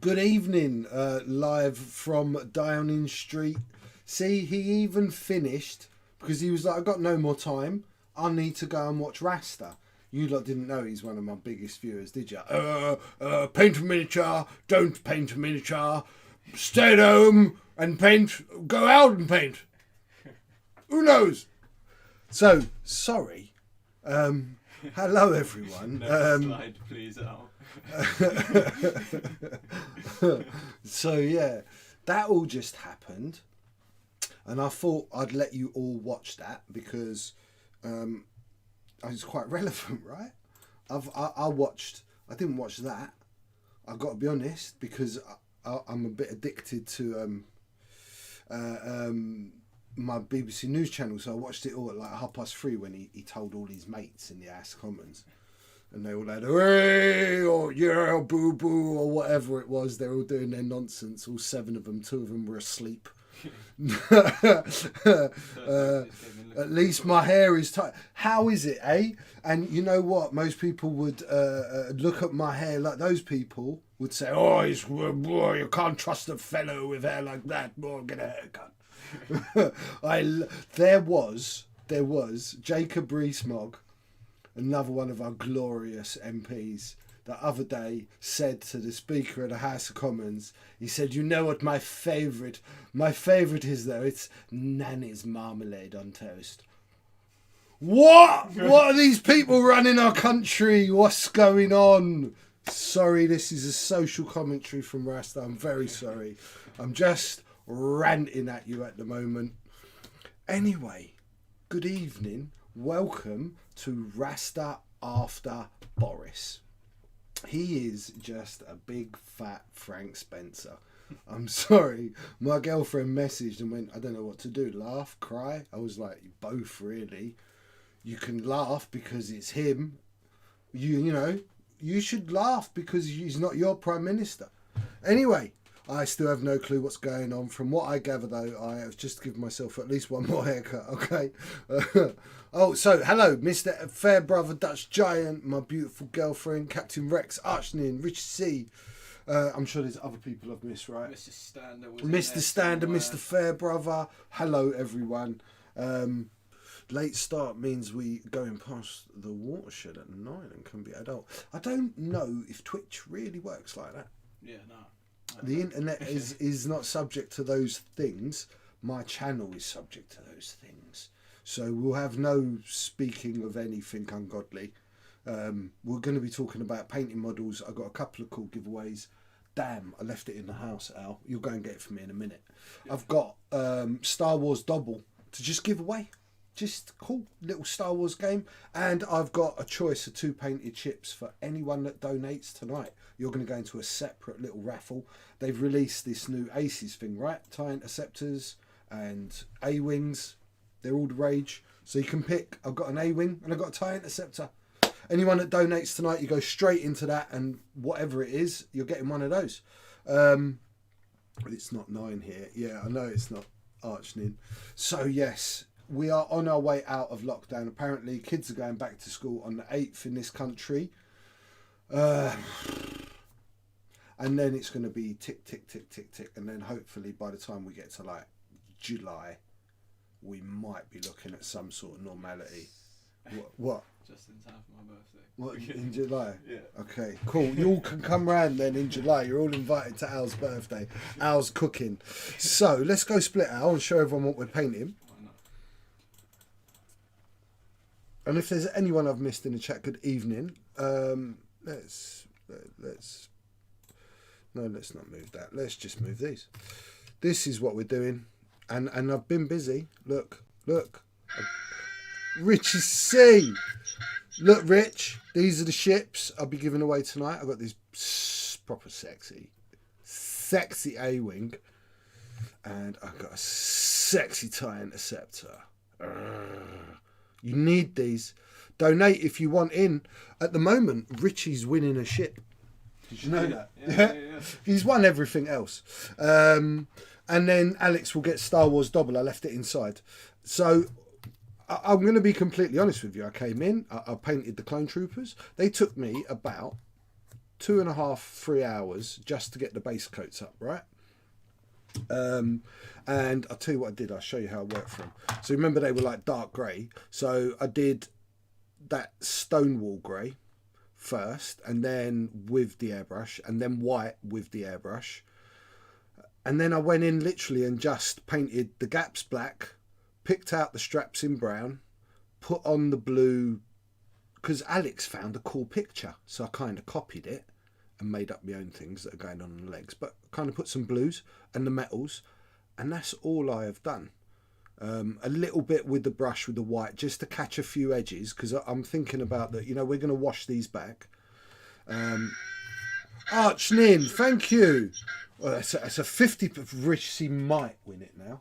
Good evening, live from Downing Street. See, he even finished because he was like, I've got no more time. I need to go and watch Rasta. You lot didn't know he's one of my biggest viewers, did you? Paint a miniature, don't paint a miniature. Stay at home and paint, go out and paint. Who knows? So, sorry. Hello, everyone. Next slide, please, Al. So yeah, that all just happened, and I thought I'd let you all watch that because it's quite relevant, right? I didn't watch that. I've got to be honest because I'm a bit addicted to my BBC News channel, so I watched it all at like 3:30 when he told all his mates in the House of Commons. And they all had, hey, or yeah, boo boo, or whatever it was. They're all doing their nonsense. All 7 of them. 2 of them were asleep. At least my hair is tight. How is it, eh? And you know what? Most people would look at my hair like those people would say, oh, boy, you can't trust a fellow with hair like that. Boy, get a haircut. There was Jacob Rees-Mogg, another one of our glorious MPs, the other day said to the Speaker of the House of Commons, he said, you know what my favourite is though? It's Nanny's marmalade on toast. What? What are these people running our country? What's going on? Sorry, this is a social commentary from Rasta. I'm very sorry. I'm just ranting at you at the moment. Anyway, good evening. Welcome to Rasta After Boris. He is just a big fat Frank Spencer. I'm sorry. My girlfriend messaged and went, I don't know what to do. Laugh, cry. I was like, both really. You can laugh because it's him. You know, you should laugh because he's not your Prime Minister. Anyway, I still have no clue what's going on. From what I gather, though, I have just given myself at least one more haircut, okay? So, hello, Mr. Fairbrother Dutch Giant, my beautiful girlfriend, Captain Rex, Archnin, Richard C. I'm sure there's other people I've missed, right? Mr. Stander was Mr. Stander, Mr. Fairbrother. Hello, everyone. Late start means we going past the watershed at 9 and can be adult. I don't know if Twitch really works like that. Yeah, no. The internet is not subject to those things. My channel is subject to those things. So we'll have no speaking of anything ungodly. We're going to be talking about painting models. I've got a couple of cool giveaways. Damn, I left it in the house, Al. You'll go and get it for me in a minute. Yeah. I've got Star Wars Double to just give away. Just cool little Star Wars game. And I've got a choice of 2 painted chips for anyone that donates tonight. You're going to go into a separate little raffle. They've released this new Aces thing, right? Tie interceptors and A-wings. They're all the rage. So you can pick. I've got an A-wing and I've got a tie interceptor. Anyone that donates tonight, you go straight into that, and whatever it is, you're getting one of those. It's not 9 here. Yeah, I know it's not Archnin. So yes, we are on our way out of lockdown. Apparently, kids are going back to school on the 8th in this country. And then it's going to be tick, tick, tick, tick, tick. And then hopefully by the time we get to like July, we might be looking at some sort of normality. What? Just in time for my birthday. What, in July? Yeah. Okay, cool. You all can come round then in July. You're all invited to Al's birthday. Al's cooking. So let's go split Al and show everyone what we're painting. Why not? And if there's anyone I've missed in the chat, good evening. Let's not move that. Let's just move these. This is what we're doing. And I've been busy. Look. Richie C. Look, Rich. These are the ships I'll be giving away tonight. I've got this proper sexy A-wing. And I've got a sexy tie interceptor. You need these. Donate if you want in. At the moment, Richie's winning a ship. Did you know that? Yeah. He's won everything else. And then Alex will get Star Wars Double. I left it inside. So I'm going to be completely honest with you. I came in, I painted the Clone Troopers. They took me about 2.5, 3 hours just to get the base coats up, right? And I'll tell you what I did. I'll show you how I worked for them. So remember they were like dark grey. So I did that Stonewall grey first, and then with the airbrush, and then white with the airbrush. And then I went in literally and just painted the gaps black, picked out the straps in brown, put on the blue, because Alex found a cool picture. So I kind of copied it and made up my own things that are going on the legs, but kind of put some blues and the metals, and that's all I have done. A little bit with the brush with the white just to catch a few edges, because I'm thinking about that, you know, we're going to wash these back. Arch Nin, thank you. Well, that's a 50. Richie might win it now.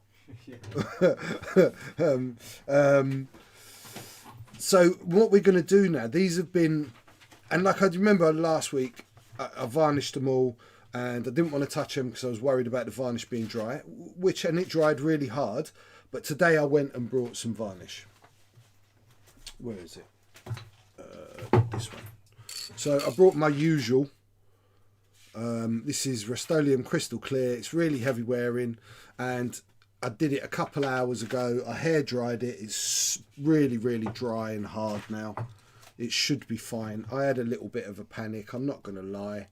So what we're going to do now, these have been, and like I remember last week, I varnished them all, and I didn't want to touch them because I was worried about the varnish being dry, and it dried really hard. But today I went and brought some varnish. Where is it? This one. So I brought my usual. This is Rust-Oleum Crystal Clear. It's really heavy wearing, and I did it a couple hours ago. I hair dried it. It's really, really dry and hard now. It should be fine. I had a little bit of a panic, I'm not going to lie.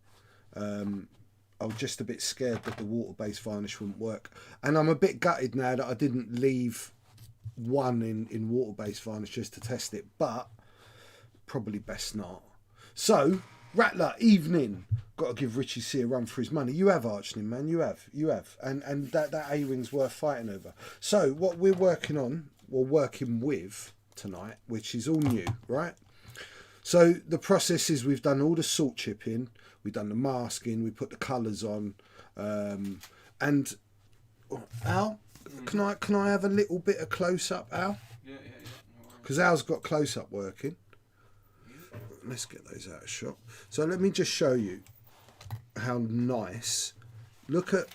I was just a bit scared that the water-based varnish wouldn't work. And I'm a bit gutted now that I didn't leave one in water-based varnish just to test it. But probably best not. So, Rattler, evening. Got to give Richie C a run for his money. You have, Archning, man. You have. And that A-wing's worth fighting over. So, what we're working on, or working with tonight, which is all new, right? So the process is we've done all the salt chipping, we've done the masking, we put the colours on, and Al, can I have a little bit of close up, Al? Yeah. Because Al's got close up working. Let's get those out of shot. So let me just show you how nice. Look at,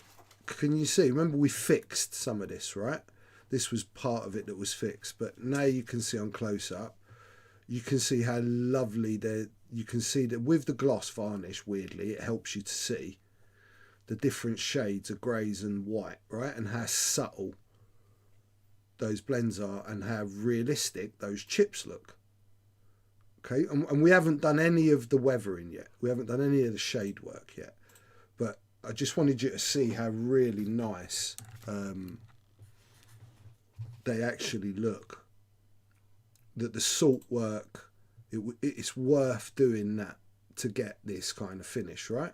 can you see? Remember we fixed some of this, right? This was part of it that was fixed, but now you can see on close up. You can see how lovely you can see that with the gloss varnish, weirdly, it helps you to see the different shades of greys and white, right? And how subtle those blends are and how realistic those chips look. Okay, and we haven't done any of the weathering yet. We haven't done any of the shade work yet. But I just wanted you to see how really nice they actually look. That the salt work, it's worth doing that to get this kind of finish, right?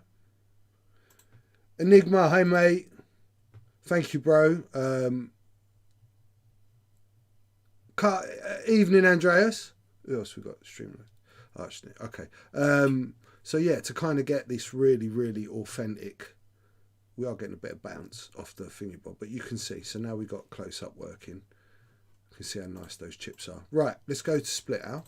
Enigma, hey mate, thank you, bro. Evening, Andreas. Who else we got? Streamless, Archnet. Okay. So yeah, to kind of get this really, really authentic, we are getting a bit of bounce off the thingy bob, but you can see. So now we got close up working. You can see how nice those chips are. Right, let's go to split out.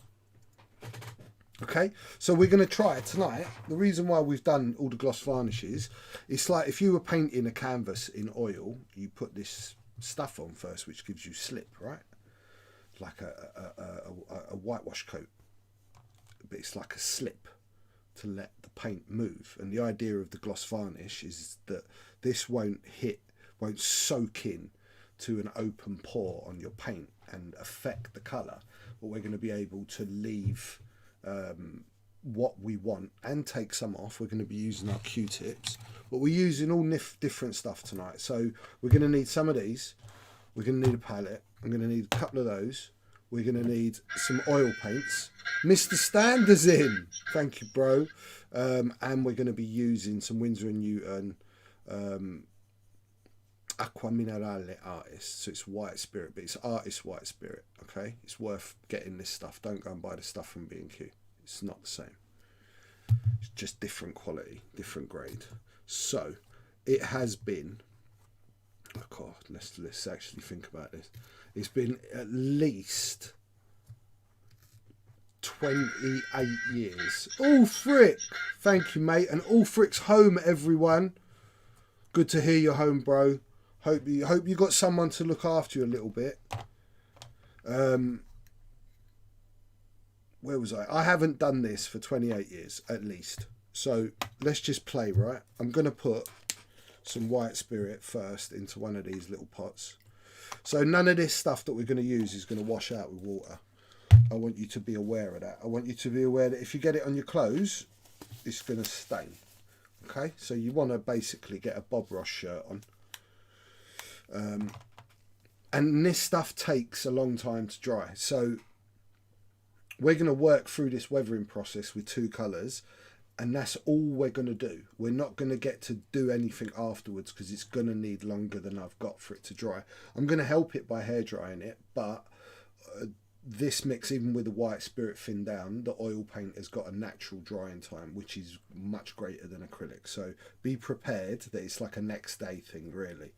Okay, so we're going to try it tonight. The reason why we've done all the gloss varnishes, it's like if you were painting a canvas in oil, you put this stuff on first, which gives you slip, right? Like a whitewash coat, but it's like a slip to let the paint move. And the idea of the gloss varnish is that this won't soak in to an open pore on your paint and affect the colour, but we're going to be able to leave what we want and take some off. We're going to be using our Q-tips, but we're using all different stuff tonight. So we're going to need some of these. We're going to need a palette. I'm going to need a couple of those. We're going to need some oil paints. Mr. Standers in. Thank you, bro. And we're going to be using some Winsor & Newton Aqua Minerale Artist. So it's white spirit, but it's artist white spirit. Okay, it's worth getting this stuff. Don't go and buy the stuff from B&Q. It's not the same. It's just different quality, different grade. So it has been. Oh God, let's actually think about this. It's been at least 28 years. All Frick, thank you, mate. And All Frick's home, everyone. Good to hear you're home, bro. Hope you got someone to look after you a little bit. Where was I? I haven't done this for 28 years, at least. So let's just play, right? I'm going to put some white spirit first into one of these little pots. So none of this stuff that we're going to use is going to wash out with water. I want you to be aware of that. I want you to be aware that if you get it on your clothes, it's going to stain. Okay, so you want to basically get a Bob Ross shirt on. And this stuff takes a long time to dry. So we're going to work through this weathering process with 2 colours. And that's all we're going to do. We're not going to get to do anything afterwards because it's going to need longer than I've got for it to dry. I'm going to help it by hair drying it, but this mix, even with the white spirit thinned down, the oil paint has got a natural drying time, which is much greater than acrylic. So be prepared that it's like a next day thing, really.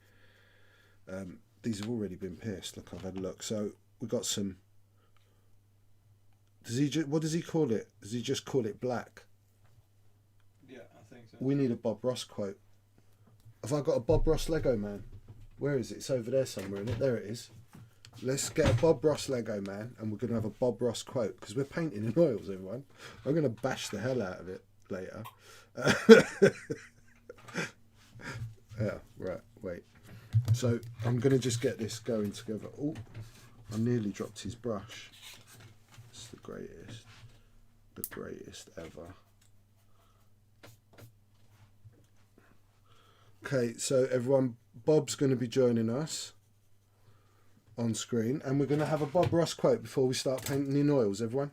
These have already been pierced. Look, I've had a look. So we've got some... What does he call it? Does he just call it black? Yeah, I think so. We need a Bob Ross quote. Have I got a Bob Ross Lego man? Where is it? It's over there somewhere, isn't it? There it is. Let's get a Bob Ross Lego man, and we're going to have a Bob Ross quote, because we're painting in oils, everyone. I'm going to bash the hell out of it later. Yeah, right, wait. So I'm going to just get this going together. Oh, I nearly dropped his brush. It's the greatest ever. Okay, so everyone, Bob's going to be joining us on screen, and we're going to have a Bob Ross quote before we start painting in oils, everyone.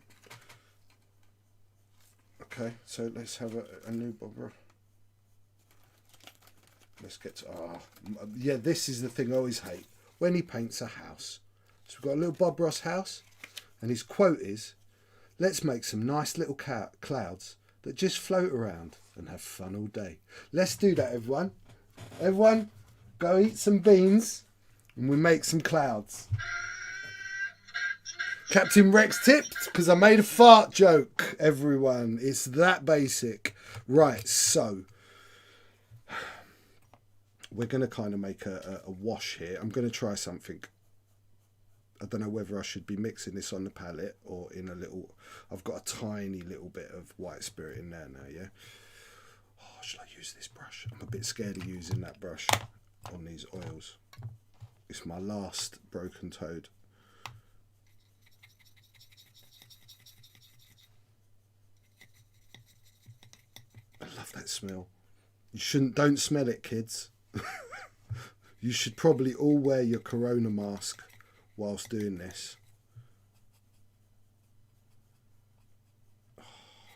Okay, so let's have a new Bob Ross. Let's get to... yeah, this is the thing I always hate. When he paints a house. So we've got a little Bob Ross house, and his quote is, "Let's make some nice little clouds that just float around and have fun all day." Let's do that, everyone. Everyone, go eat some beans and we make some clouds. Captain Rex tipped because I made a fart joke, everyone. It's that basic. Right, so we're going to kind of make a wash here. I'm going to try something. I don't know whether I should be mixing this on the palette or in a little... I've got a tiny little bit of white spirit in there now, yeah? Oh, should I use this brush? I'm a bit scared of using that brush on these oils. It's my last broken toad. I love that smell. Don't smell it, kids. You should probably all wear your corona mask whilst doing this. Oh,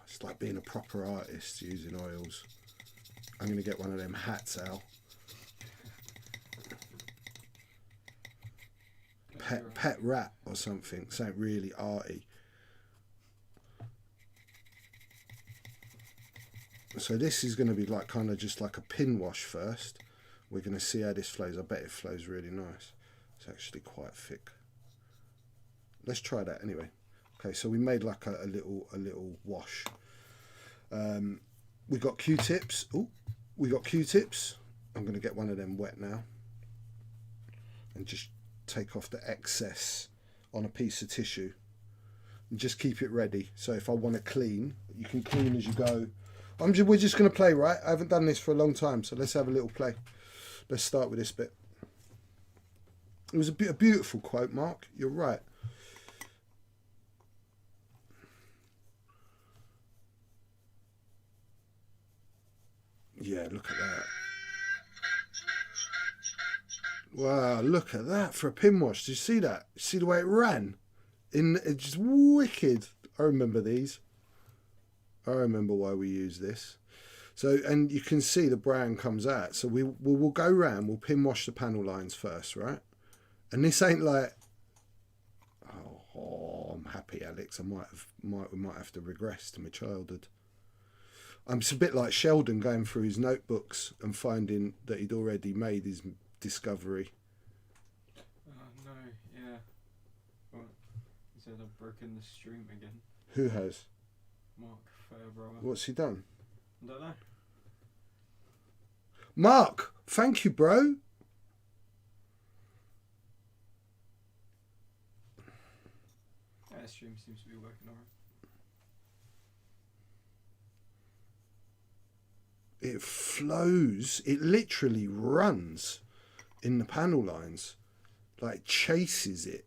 it's like being a proper artist using oils. I'm going to get one of them hats out. Pet rat or something really arty. So this is going to be like kind of just like a pin wash first. We're going to see how this flows. I bet it flows really nice. It's actually quite thick. Let's try that anyway. Okay, so we made like a little wash. We got Q-tips. Oh, we got Q-tips. I'm going to get one of them wet now and just take off the excess on a piece of tissue and just keep it ready. So if I want to clean, you can clean as you go. We're just going to play, right? I haven't done this for a long time, so let's have a little play. Let's start with this bit. It was a beautiful quote, Mark. You're right. Yeah, look at that. Wow, look at that for a pin wash. Did you see that? See the way it ran? It's just wicked. I remember these. I remember why we use this. So, and you can see the brown comes out. So we'll go round. We'll pin wash the panel lines first, right? And this ain't like, oh, I'm happy, Alex. We might have to regress to my childhood. It's a bit like Sheldon going through his notebooks and finding that he'd already made his discovery. No, yeah. What? He said I've broken the stream again. Who has? Mark Fairbrother. What's he done? I don't know. Mark, thank you, bro. Yeah, the stream seems to be working alright. it flows. It literally runs in the panel lines, like chases it.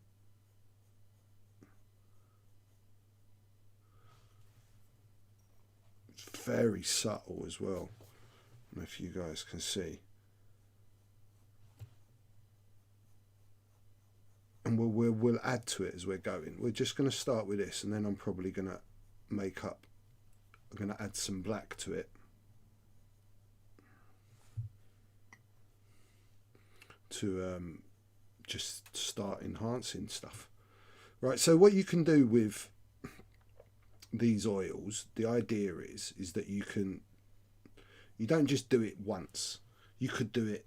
It's very subtle as well. I don't know if you guys can see. And we'll add to it as we're going. We're just going to start with this, and then I'm probably going to make up. I'm going to add some black to it to just start enhancing stuff. Right, so what you can do with these oils, the idea is that you don't just do it once. You could do it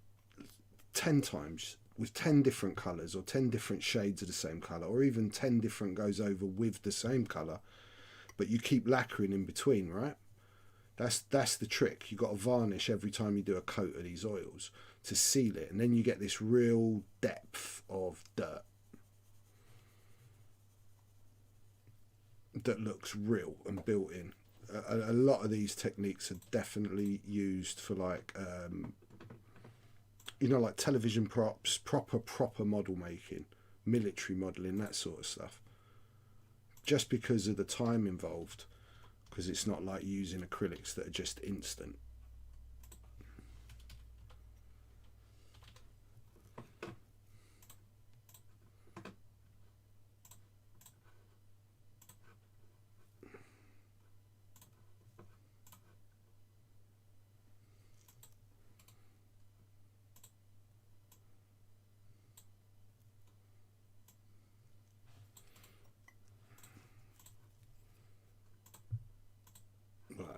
10 times with 10 different colours, or 10 different shades of the same colour, or even 10 different goes over with the same colour, but you keep lacquering in between, right? That's the trick. You've got to varnish every time you do a coat of these oils to seal it, and then you get this real depth of dirt that looks real and built in. A lot of these techniques are definitely used for like like television props, proper model making, military modelling, that sort of stuff. Just because of the time involved, because it's not like using acrylics that are just instant.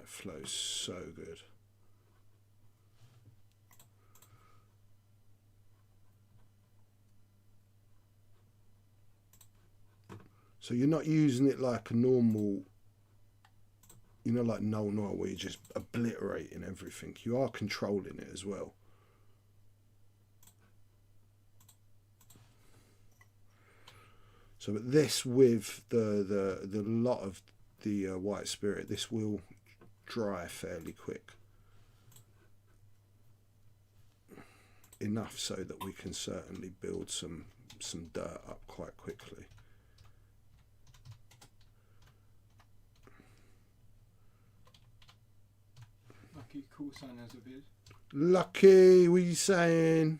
It flows so good. So you're not using it like a normal, like Noel Noir, where you're just obliterating everything. You are controlling it as well. So but this, with the lot of the white spirit, this will dry fairly quick, enough so that we can certainly build some dirt up quite quickly. Lucky, cool sign has appeared. Lucky, what are you saying?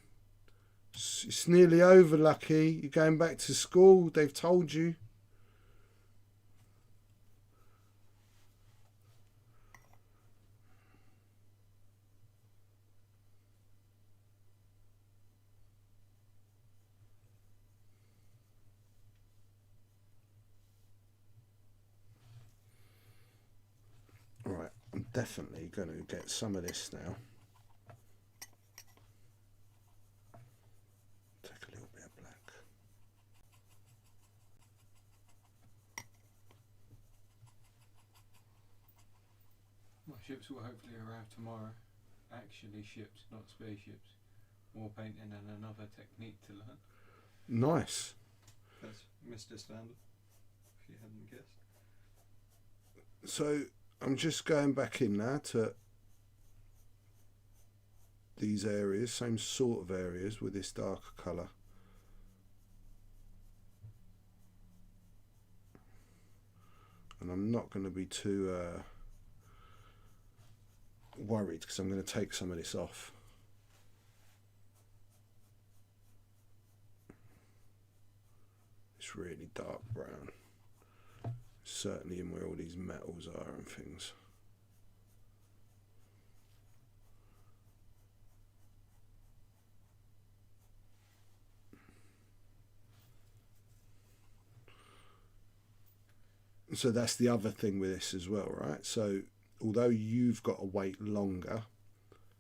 It's nearly over, Lucky. You're going back to school, they've told you. Right, I'm definitely going to get some of this now. Take a little bit of black. My ships will hopefully arrive tomorrow. Actually ships, not spaceships. More painting and another technique to learn. Nice. That's Mr. Standard, if you hadn't guessed. So I'm just going back in now to these areas, same sort of areas with this darker colour. And I'm not going to be too worried, because I'm going to take some of this off. It's really dark brown. Certainly in where all these metals are and things. So that's the other thing with this as well, right? So although you've got to wait longer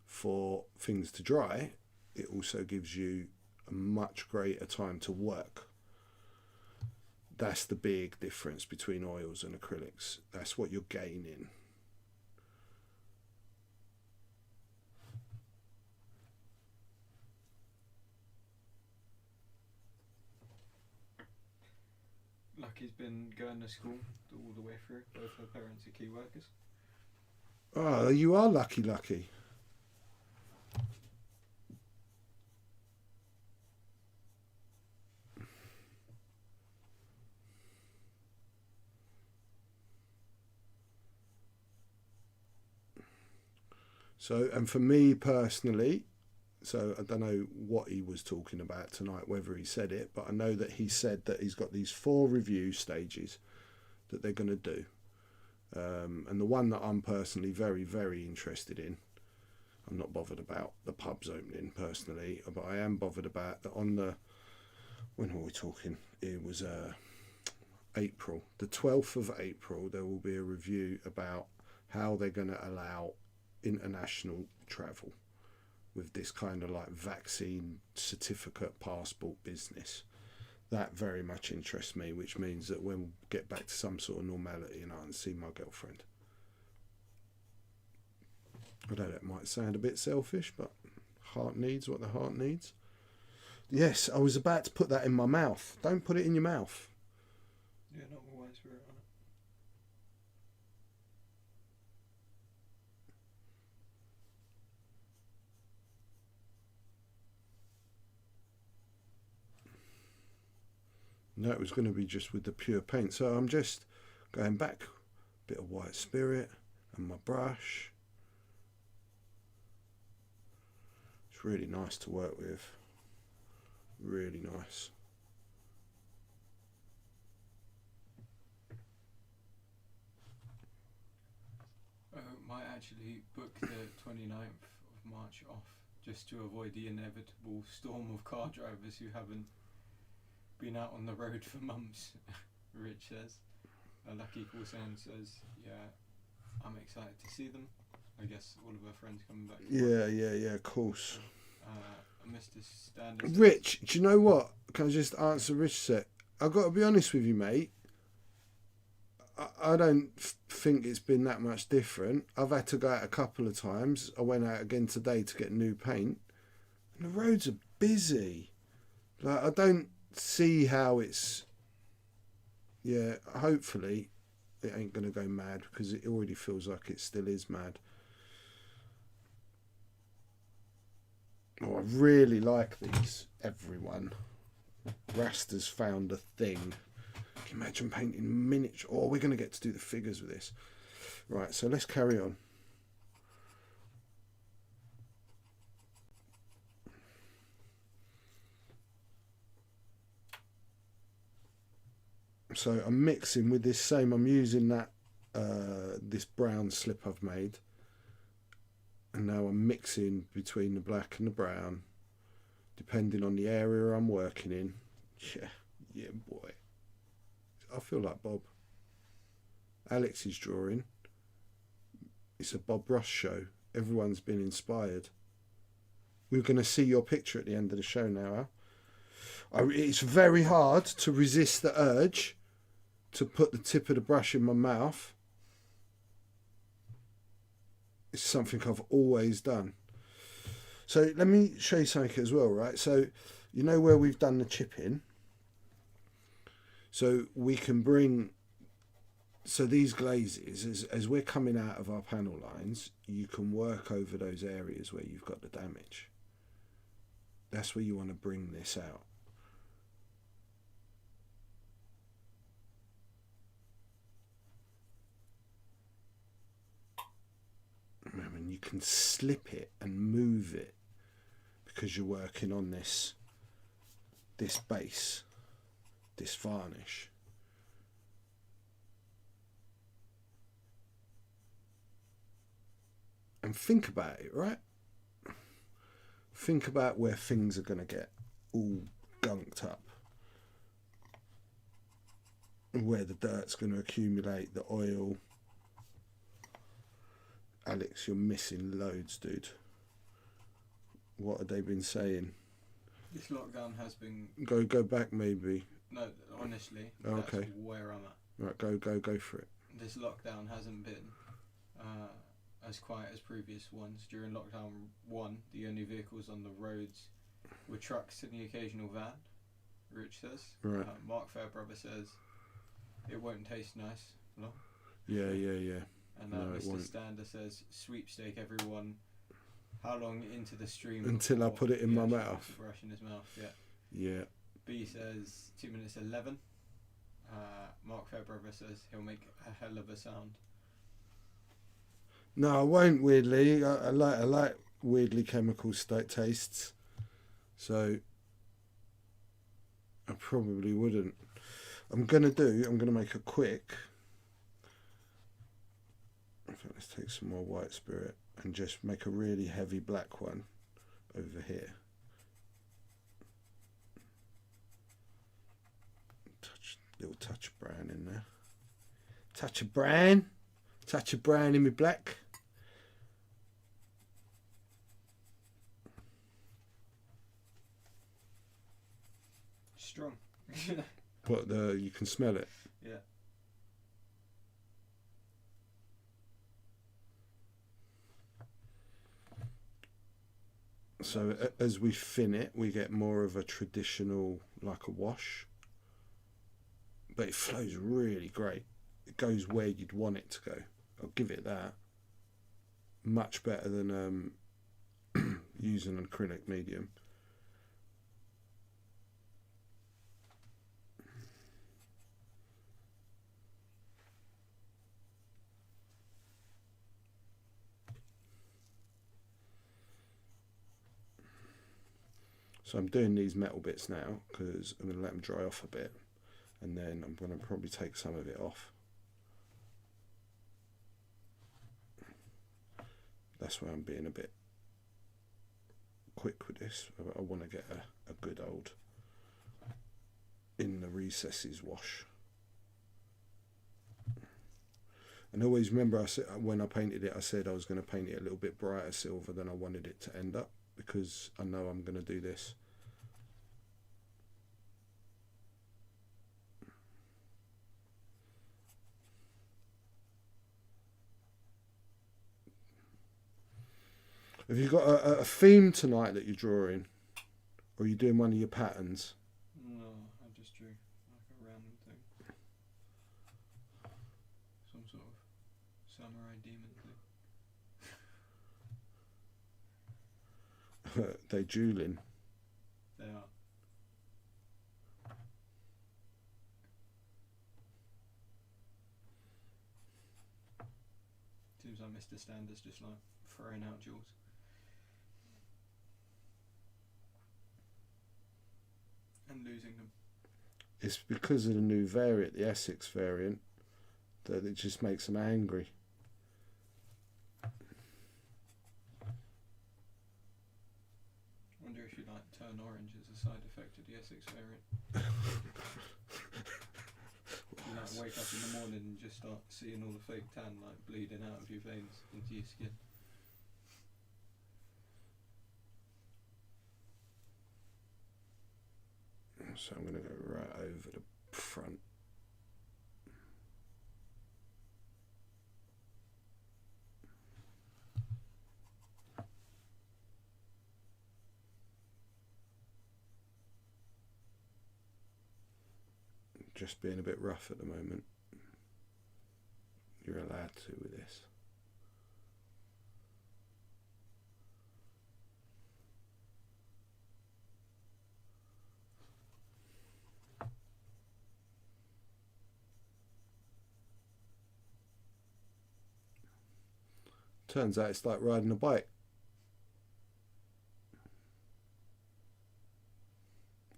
for things to dry, it also gives you a much greater time to work. That's the big difference between oils and acrylics. That's what you're gaining. Lucky's been going to school all the way through. Both her parents are key workers. Oh, you are lucky. So, and for me personally, so I don't know what he was talking about tonight, whether he said it, but I know that he said that he's got these 4 review stages that they're going to do. And the one that I'm personally very, very interested in, I'm not bothered about the pubs opening personally, but I am bothered about that on the, when were we talking? It was April. The 12th of April, there will be a review about how they're going to allow international travel with this kind of like vaccine certificate passport business. That very much interests me, which means that when we get back to some sort of normality and I can see my girlfriend. I know that might sound a bit selfish, but heart needs what the heart needs. Yes, I was about to put that in my mouth. Don't put it in your mouth. Yeah, not with white spirit on it. No, it was going to be just with the pure paint. So I'm just going back, a bit of white spirit and my brush. It's really nice to work with. Really nice. Might actually book the 29th of March off just to avoid the inevitable storm of car drivers who haven't been out on the road for months. Rich says. Lucky Corsan says, yeah, I'm excited to see them. I guess all of our friends coming back. Yeah, of course. Mr. Standard. Rich, do you know what? Can I just answer Rich set? I've got to be honest with you, mate. I don't think it's been that much different. I've had to go out a couple of times. I went out again today to get new paint. And the roads are busy. Like, I don't see how it's... Yeah, hopefully it ain't going to go mad because it already feels like it still is mad. Oh, I really like these, everyone. Rasta's found a thing. Can you imagine painting miniature? Oh, we're going to get to do the figures with this. Right, so let's carry on. So I'm mixing with this same, I'm using that this brown slip I've made. And now I'm mixing between the black and the brown, depending on the area I'm working in. Yeah, boy. I feel like Bob. Alex's drawing. It's a Bob Ross show. Everyone's been inspired. We're going to see your picture at the end of the show now, Al. It's very hard to resist the urge to put the tip of the brush in my mouth. It's something I've always done. So let me show you something as well, right? So you know where we've done the chipping? So we can bring... So these glazes, as we're coming out of our panel lines, you can work over those areas where you've got the damage. That's where you want to bring this out. And you can slip it and move it because you're working on this base, this varnish. And think about it, right? Think about where things are going to get all gunked up. Where the dirt's going to accumulate, the oil. Alex, you're missing loads, dude. What have they been saying? This lockdown has been... Go back, maybe. No, honestly, okay. That's where I'm at. Right, go for it. This lockdown hasn't been as quiet as previous ones. During lockdown 1, the only vehicles on the roads were trucks and the occasional van, Rich says. Right. Mark Fairbrother says, it won't taste nice. No? Yeah. And No, Mr. Stander says, sweepstake everyone. How long into the stream? Until I put it in my mouth. Brush in his mouth, Yeah. B says 2 minutes 11. Mark Fairbrother says he'll make a hell of a sound. No, I won't. Weirdly, I like weirdly chemical tastes, so I probably wouldn't. I'm gonna make a quick. Okay, let's take some more white spirit and just make a really heavy black one over here. Little touch of brown in there. Touch of brown in my black. Strong. But you can smell it. Yeah. So as we thin it, we get more of a traditional, like a wash. But it flows really great. It goes where you'd want it to go. I'll give it that. Much better than using an acrylic medium. So I'm doing these metal bits now because I'm going to let them dry off a bit, and then I'm going to probably take some of it off. That's why I'm being a bit quick with this. I want to get a good old in the recesses wash. And always remember, I said when I painted it, I said I was going to paint it a little bit brighter silver than I wanted it to end up, because I know I'm going to do this. Have you got a theme tonight that you're drawing? Or are you doing one of your patterns? No, I just drew like a random thing. Some sort of samurai demon thing. They dueling. They are. Seems like Mr. Standard's just like throwing out jewels. And losing them. It's because of the new variant, the Essex variant, that it just makes them angry. I wonder if you like turn orange as a side effect of the Essex variant. You like wake up in the morning and just start seeing all the fake tan like bleeding out of your veins into your skin. So I'm going to go right over the front. Just being a bit rough at the moment. You're allowed to with this. Turns out it's like riding a bike.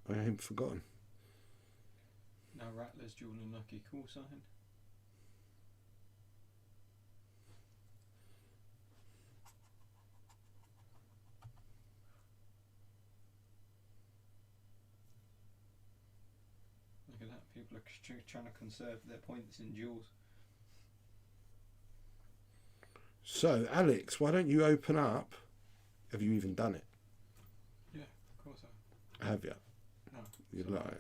I ain't forgotten. Now Rattler's jewel and lucky call sign. Look at that, people are trying to conserve their points in jewels. So, Alex, why don't you open up? Have you even done it? Yeah, of course I have. You? No. You lie.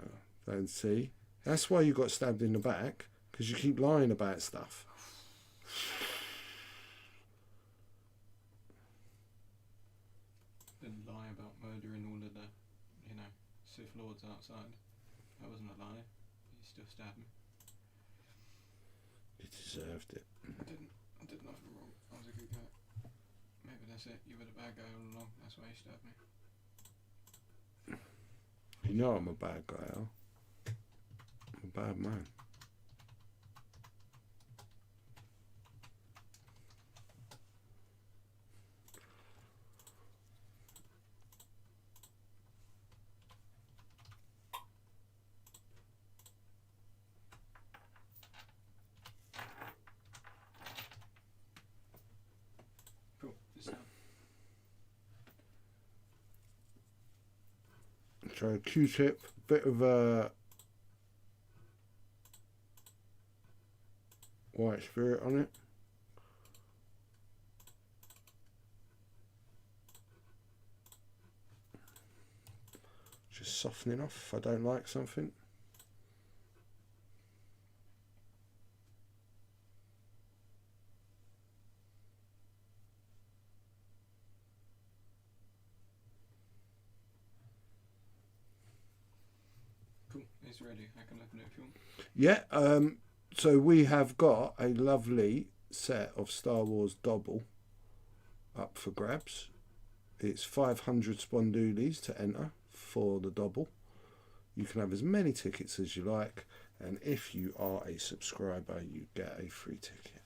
Don't see. That's why you got stabbed in the back, because you keep lying about stuff. Didn't lie about murdering all of the, Sith Lords outside. That wasn't a lie. He still stabbed me. You deserved it. I did nothing wrong. I was a good guy. Maybe that's it. You were the bad guy all along. That's why you stabbed me. You know I'm a bad guy, Al. I'm a bad man. So Q-tip, bit of white spirit on it. Just softening off if I don't like something. Cool, it's ready. I can open it if you want. Yeah, so we have got a lovely set of Star Wars Dobble up for grabs. It's 500 spondoolies to enter for the Dobble. You can have as many tickets as you like, and if you are a subscriber, you get a free ticket.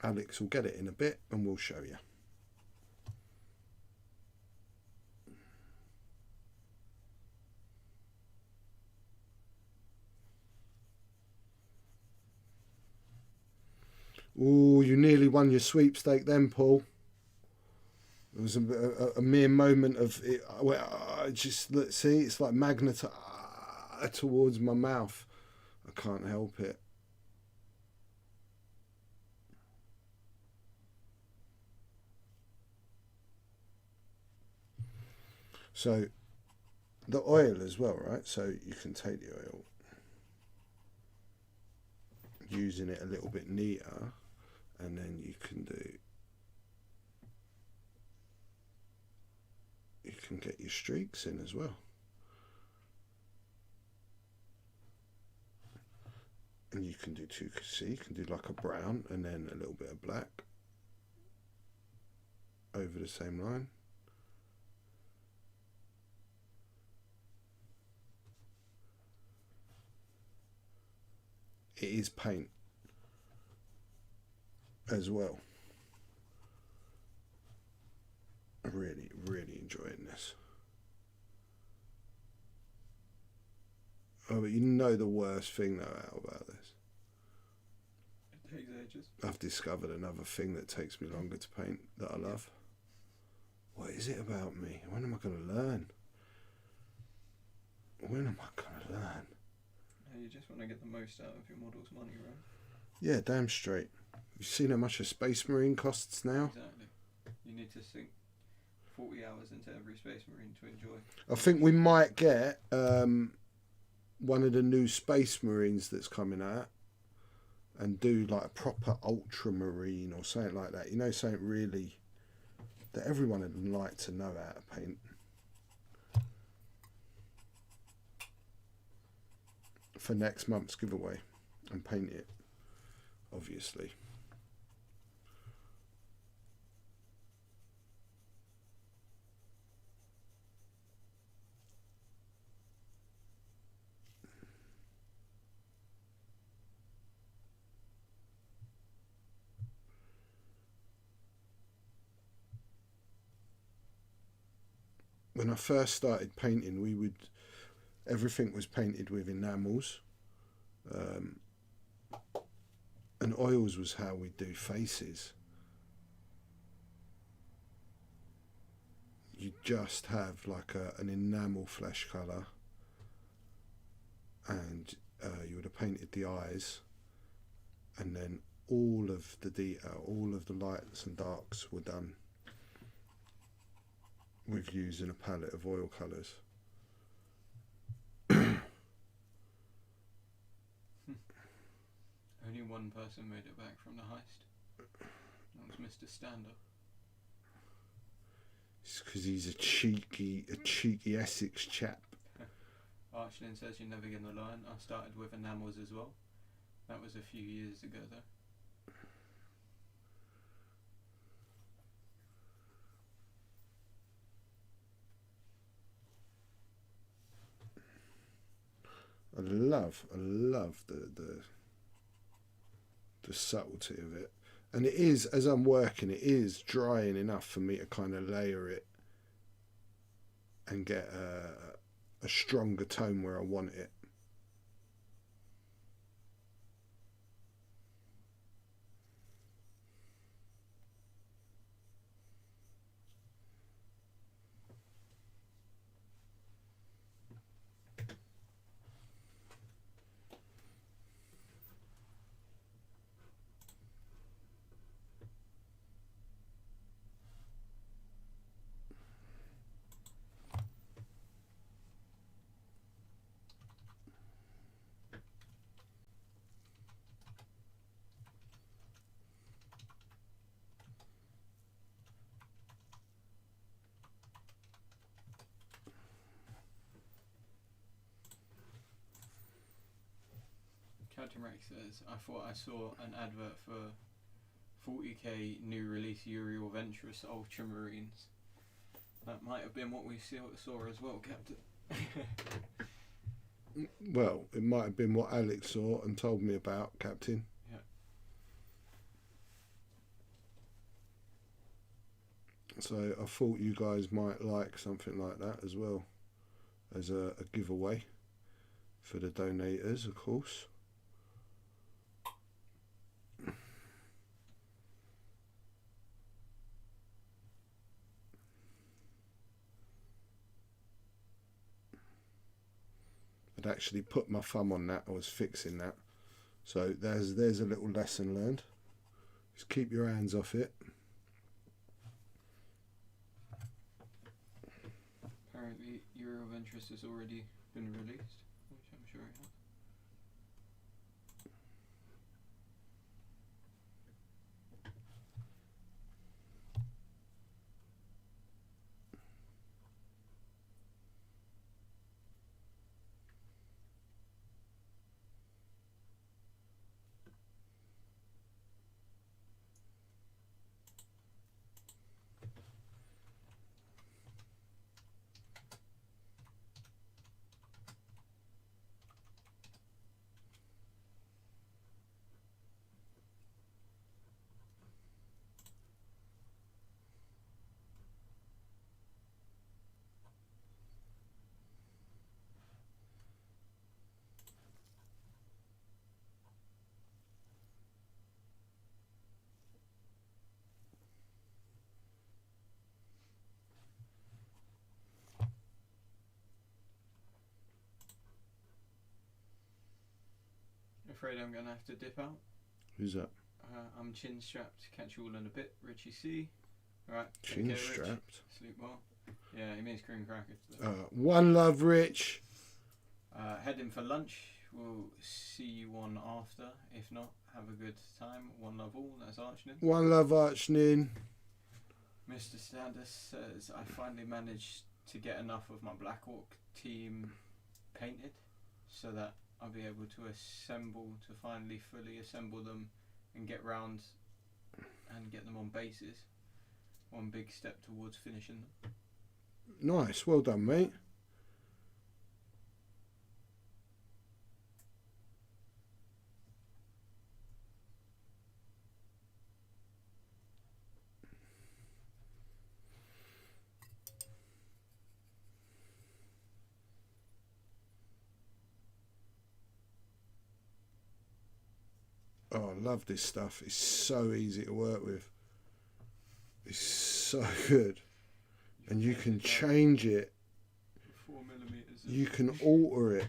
Alex will get it in a bit and we'll show you. Oh, you nearly won your sweepstake then, Paul. It was a mere moment of it. Just let's see, it's like magnet towards my mouth. I can't help it. So the oil as well, right? So you can take the oil, using it a little bit neater, and then you can get your streaks in as well. And you can do two, see, you can do like a brown and then a little bit of black over the same line. It is paint as well. I'm really, really enjoying this. Oh, but you know the worst thing though out about this? It takes ages. I've discovered another thing that takes me longer to paint that I love. What is it about me? When am I going to learn? When am I going to learn? No, you just want to get the most out of your model's money, right? Yeah, damn straight. Have you seen how much a Space Marine costs now? Exactly. You need to sink 40 hours into every Space Marine to enjoy. I think we might get one of the new Space Marines that's coming out and do like a proper Ultramarine or something like that. You know, something really that everyone would like to know how to paint. For next month's giveaway, and paint it, obviously. When I first started painting, everything was painted with enamels, and oils was how we do faces. You just have like an enamel flesh colour, and you would have painted the eyes, and then all of the detail, all of the lights and darks were done with using a palette of oil colours. Only one person made it back from the heist. That was Mr. Stander. It's because he's a cheeky Essex chap. Archlin says you're never going to learn. I started with enamels as well. That was a few years ago though. I love the subtlety of it, and it is, as I'm working, it is drying enough for me to kind of layer it and get a stronger tone where I want it. Captain Rex says, I thought I saw an advert for 40k new release Uriel Ventress Ultramarines. That might have been what we saw as well, Captain. Well, it might have been what Alex saw and told me about, Captain. Yeah. So I thought you guys might like something like that as well, as a giveaway for the donators, of course. I'd actually put my thumb on that. I was fixing that. So there's a little lesson learned. Just keep your hands off it. Apparently, Uriel Ventress has already been released, which I'm sure it has. Afraid I'm gonna have to dip out. Who's that? I'm chin strapped. Catch you all in a bit. Richie C. Alright. Chin strapped. Sleep well. Yeah, he means cream crackers. One love, Rich. Heading for lunch. We'll see you on after. If not, have a good time. One love all. That's Archnin. One love, Archnin. Mr. Standis says, I finally managed to get enough of my Black Hawk team painted so that I'll be able to finally fully assemble them and get round and get them on bases. One big step towards finishing them. Nice, well done, mate. Oh, I love this stuff. It's so easy to work with. It's so good. And you can change it. 4mm. You can alter it.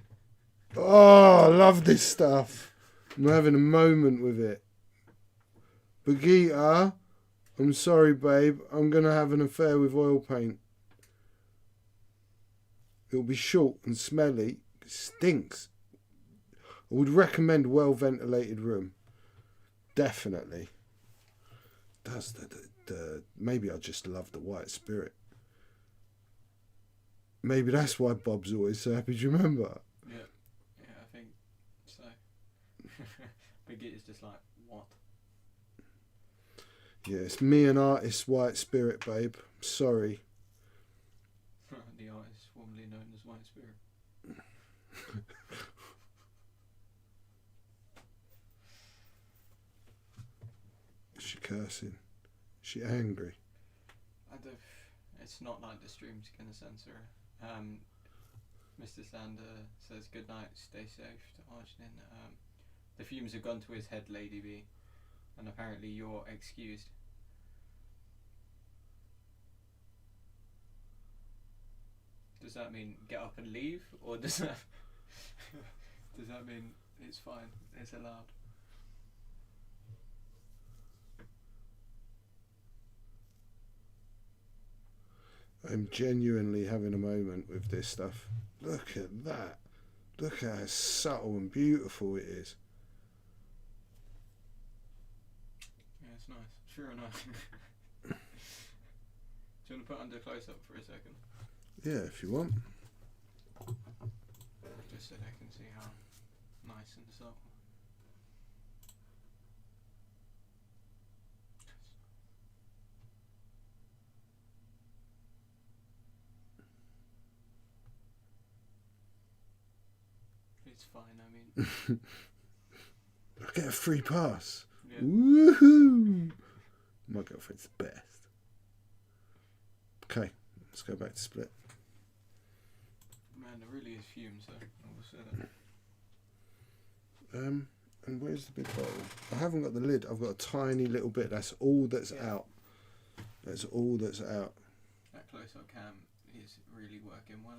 Oh, I love this stuff. I'm having a moment with it. Bagheeta, I'm sorry, babe. I'm going to have an affair with oil paint. It'll be short and smelly. It stinks. I would recommend well-ventilated room. Definitely. Does the maybe I just love the white spirit. Maybe that's why Bob's always so happy. Do you remember? Yeah, I think so. Biggie is just like, what? Yeah, it's me and artist white spirit, babe. Sorry. The artist formerly known as White Spirit. Is she cursing? Is she angry? It's not like the stream's gonna censor her. Mr. Sander says good night, stay safe to Archnin. The fumes have gone to his head, Lady B, and apparently you're excused. Does that mean get up and leave, or does that mean it's fine, it's allowed? I'm genuinely having a moment with this stuff. Look at that. Look at how subtle and beautiful it is. Yeah, it's nice. Sure enough. Do you want to put under close up for a second? Yeah, if you want. Just so they can see how nice and subtle. it's fine. I mean, I get a free pass. yeah. Woohoo! My girlfriend's the best. Okay, let's go back to Split. Man, there really is fumes though. I will say that. And where's the big bottle? I haven't got the lid. I've got a tiny little bit. That's all that's out. That's all that's out. That close-up cam is really working well.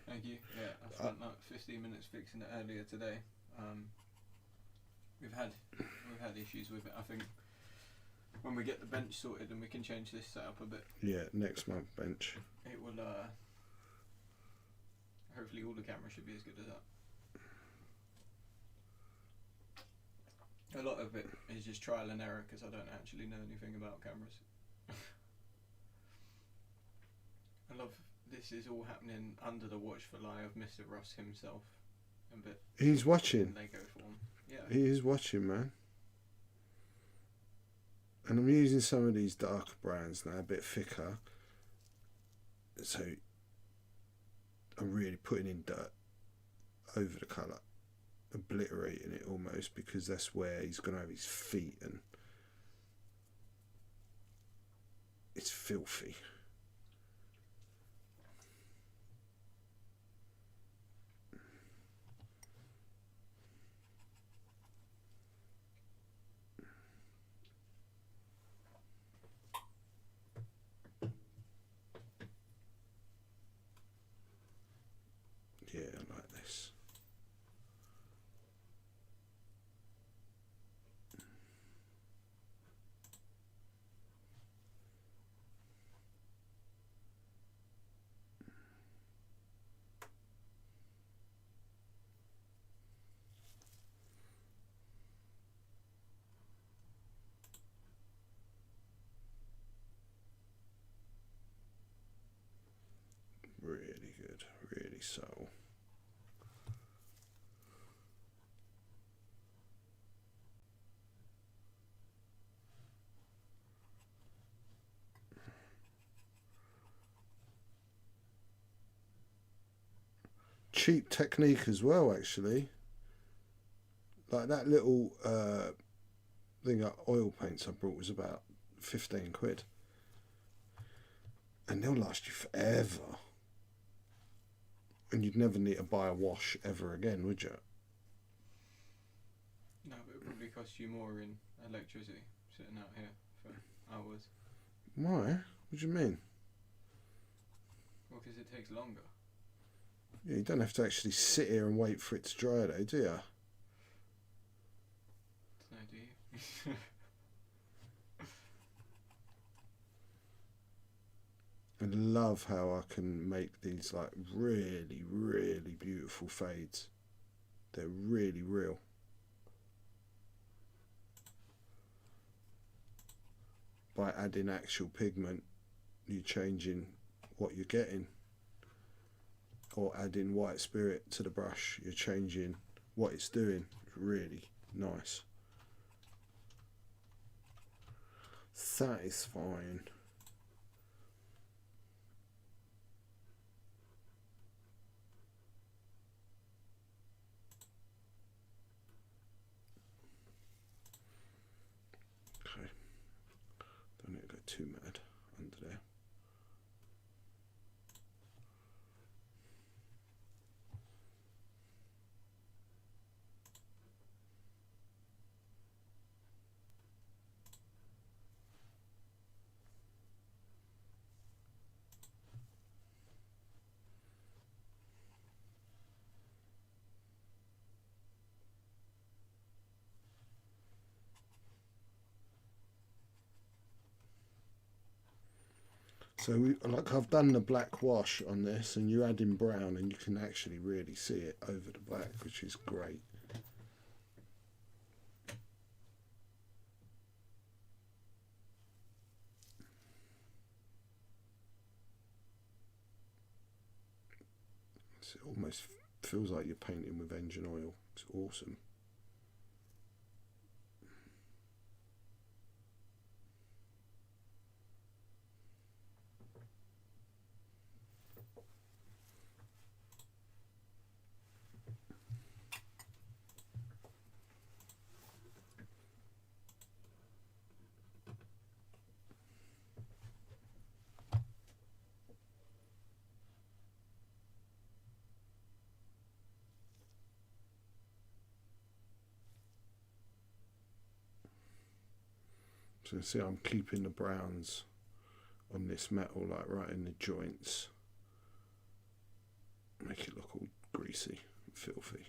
Thank you. Yeah, I spent like 15 minutes fixing it earlier today. We've had issues with it. I think when we get the bench sorted and we can change this setup a bit. Yeah, next month bench. It will. Hopefully, all the cameras should be as good as that. A lot of it is just trial and error because I don't actually know anything about cameras. I love this is all happening under the watchful eye of Mr. Ross himself. He's watching. They go for him. Yeah. He is watching, man. And I'm using some of these darker brands now, a bit thicker. So I'm really putting in dirt over the colour, obliterating it almost, because that's where he's going to have his feet and it's filthy. Yeah, I like this. Really good, really subtle. Cheap technique as well, actually. Like that little thing of oil paints I brought was about 15 quid. And they'll last you forever. And you'd never need to buy a wash ever again, would you? No, but it probably cost you more in electricity sitting out here for hours. Why? What do you mean? Well, because it takes longer. Yeah, you don't have to actually sit here and wait for it to dry though, do you? No, do you? I love how I can make these like really, really beautiful fades. They're really real. By adding actual pigment, you're changing what you're getting. Or adding white spirit to the brush, you're changing what it's doing. It's really nice. Satisfying. Okay. Don't need to go too mad under there. So I've done the black wash on this, and you add in brown and you can actually really see it over the black, which is great. It almost feels like you're painting with engine oil. It's awesome. So you see I'm keeping the browns on this metal like right in the joints. Make it look all greasy and filthy.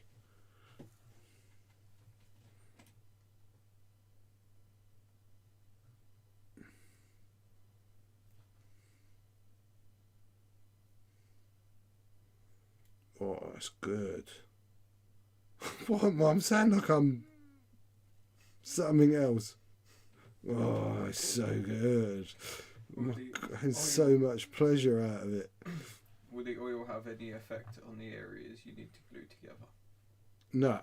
Oh, that's good. What, Mum? Sound like I'm something else. Oh, it's so good. There's so much pleasure out of it. Will the oil have any effect on the areas you need to glue together? No.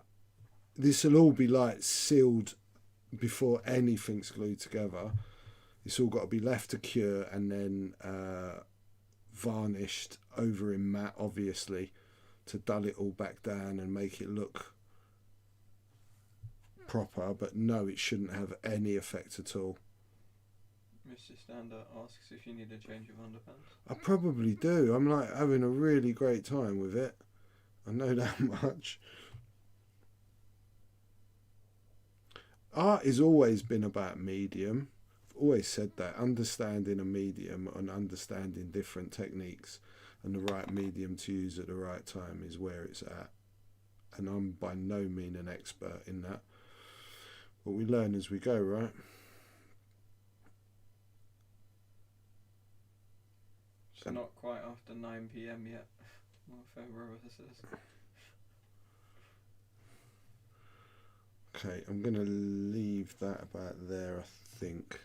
This will all be like sealed before anything's glued together. It's all got to be left to cure and then varnished over in matte, obviously, to dull it all back down and make it look proper. But no, it shouldn't have any effect at all. Mr. Stander asks if you need a change of underpants. I probably do. I'm like having a really great time with it. I know that much. Art has always been about medium. I've always said that. Understanding a medium and understanding different techniques and the right medium to use at the right time is where it's at. And I'm by no means an expert in that. But we learn as we go, right? It's not quite after 9 PM yet. My favourite says. Okay, I'm going to leave that about there, I think.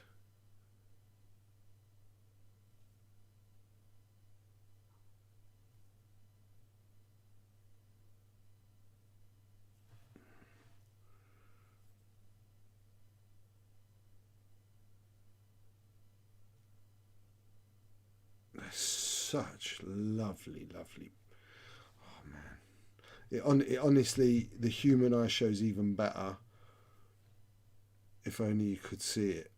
That's such lovely. Oh man, it honestly, the human eye shows even better. If only you could see it.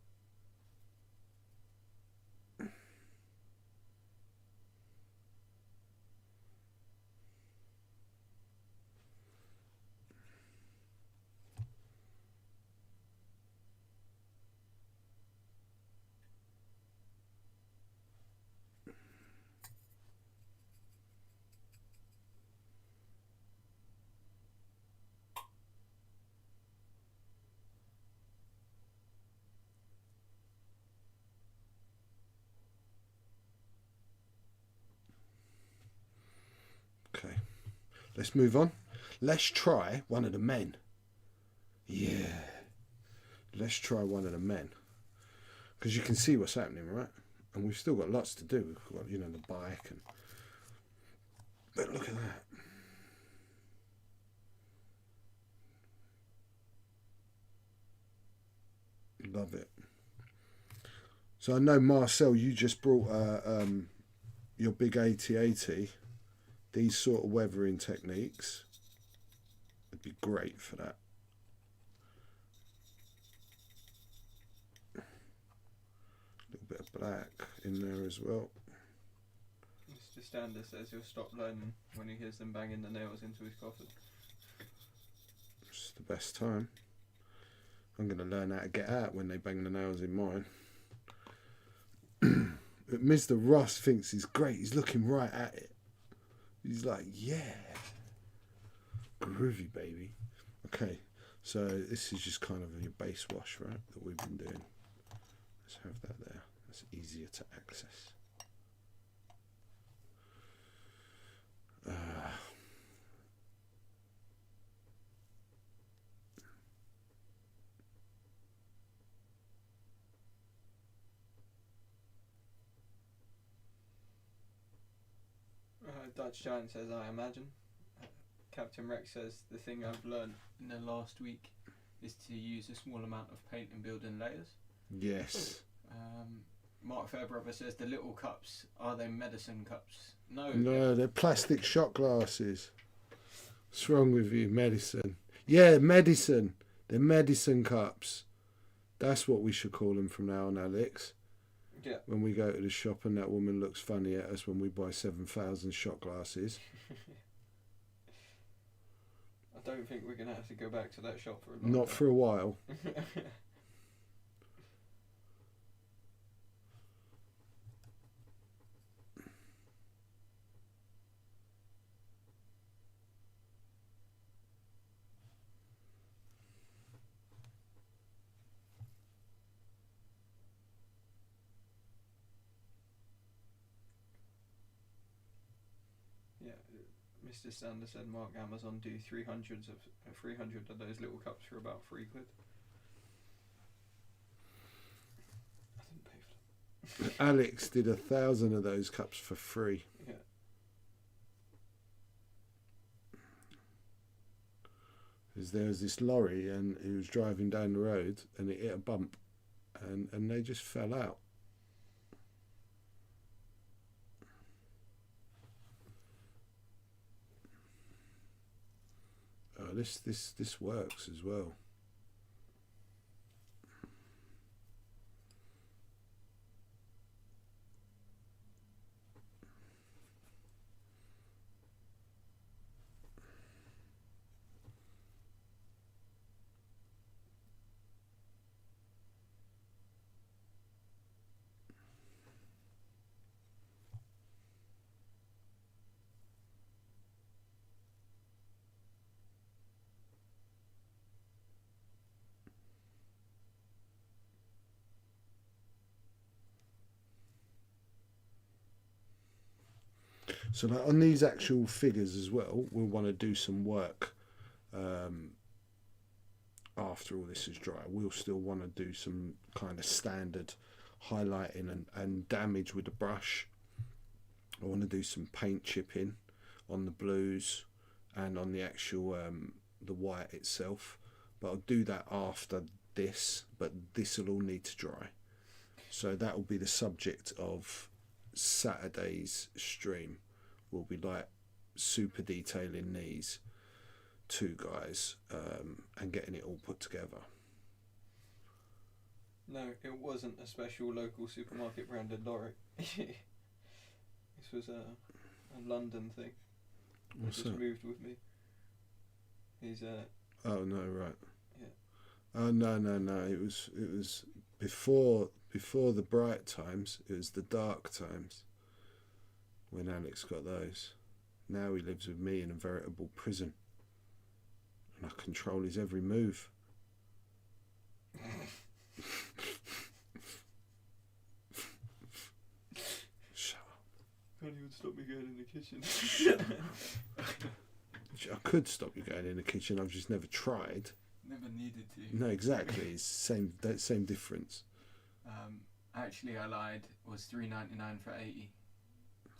Okay, let's move on. Let's try one of the men. Yeah, let's try one of the men. Because you can see what's happening, right? And we've still got lots to do. We've got, the bike and... But look at that. Love it. So I know, Marcel, you just brought your big 8080. These sort of weathering techniques would be great for that. A little bit of black in there as well. Mr. Stander says he'll stop learning when he hears them banging the nails into his coffin. It's the best time. I'm going to learn how to get out when they bang the nails in mine. Mr. Ross thinks he's great. He's looking right at it. He's like, yeah. Groovy, baby. Okay, so this is just kind of your base wash, right, that we've been doing. Let's have that there. That's easier to access. Dutch Giant says, I imagine. Captain Rex says, the thing I've learned in the last week is to use a small amount of paint and build in layers. Yes. Mark Fairbrother says, the little cups, are they medicine cups? No, they're plastic shot glasses. What's wrong with you? Medicine. Yeah, medicine. They're medicine cups. That's what we should call them from now on, Alex. Yeah. When we go to the shop and that woman looks funny at us when we buy 7,000 shot glasses. I don't think we're going to have to go back to that shop for a long Not time. for a while. Mr. Stander said Mark Amazon do 300 of those little cups for about £3. I didn't pay for them. Alex did 1,000 of those cups for free. Yeah. Because there was this lorry and he was driving down the road and it hit a bump and they just fell out. Oh, this works as well. So like on these actual figures as well, we'll want to do some work after all this is dry. We'll still want to do some kind of standard highlighting and damage with the brush. I want to do some paint chipping on the blues and on the actual the white itself, but I'll do that after this, but this will all need to dry. So that will be the subject of Saturday's stream. Will be like super detailing these two guys and getting it all put together. No, it wasn't a special local supermarket branded lorry. This was a London thing. What's just that? moved with me. He's Oh no, right. Yeah. Oh no. It was before the bright times. It was the dark times when Alex got those. Now he lives with me in a veritable prison, and I control his every move. Shut up. Can't even stop me going in the kitchen. I could stop you going in the kitchen. I've just never tried. Never needed to. No, exactly. It's same difference. Actually, I lied. It was $3.99 for 80.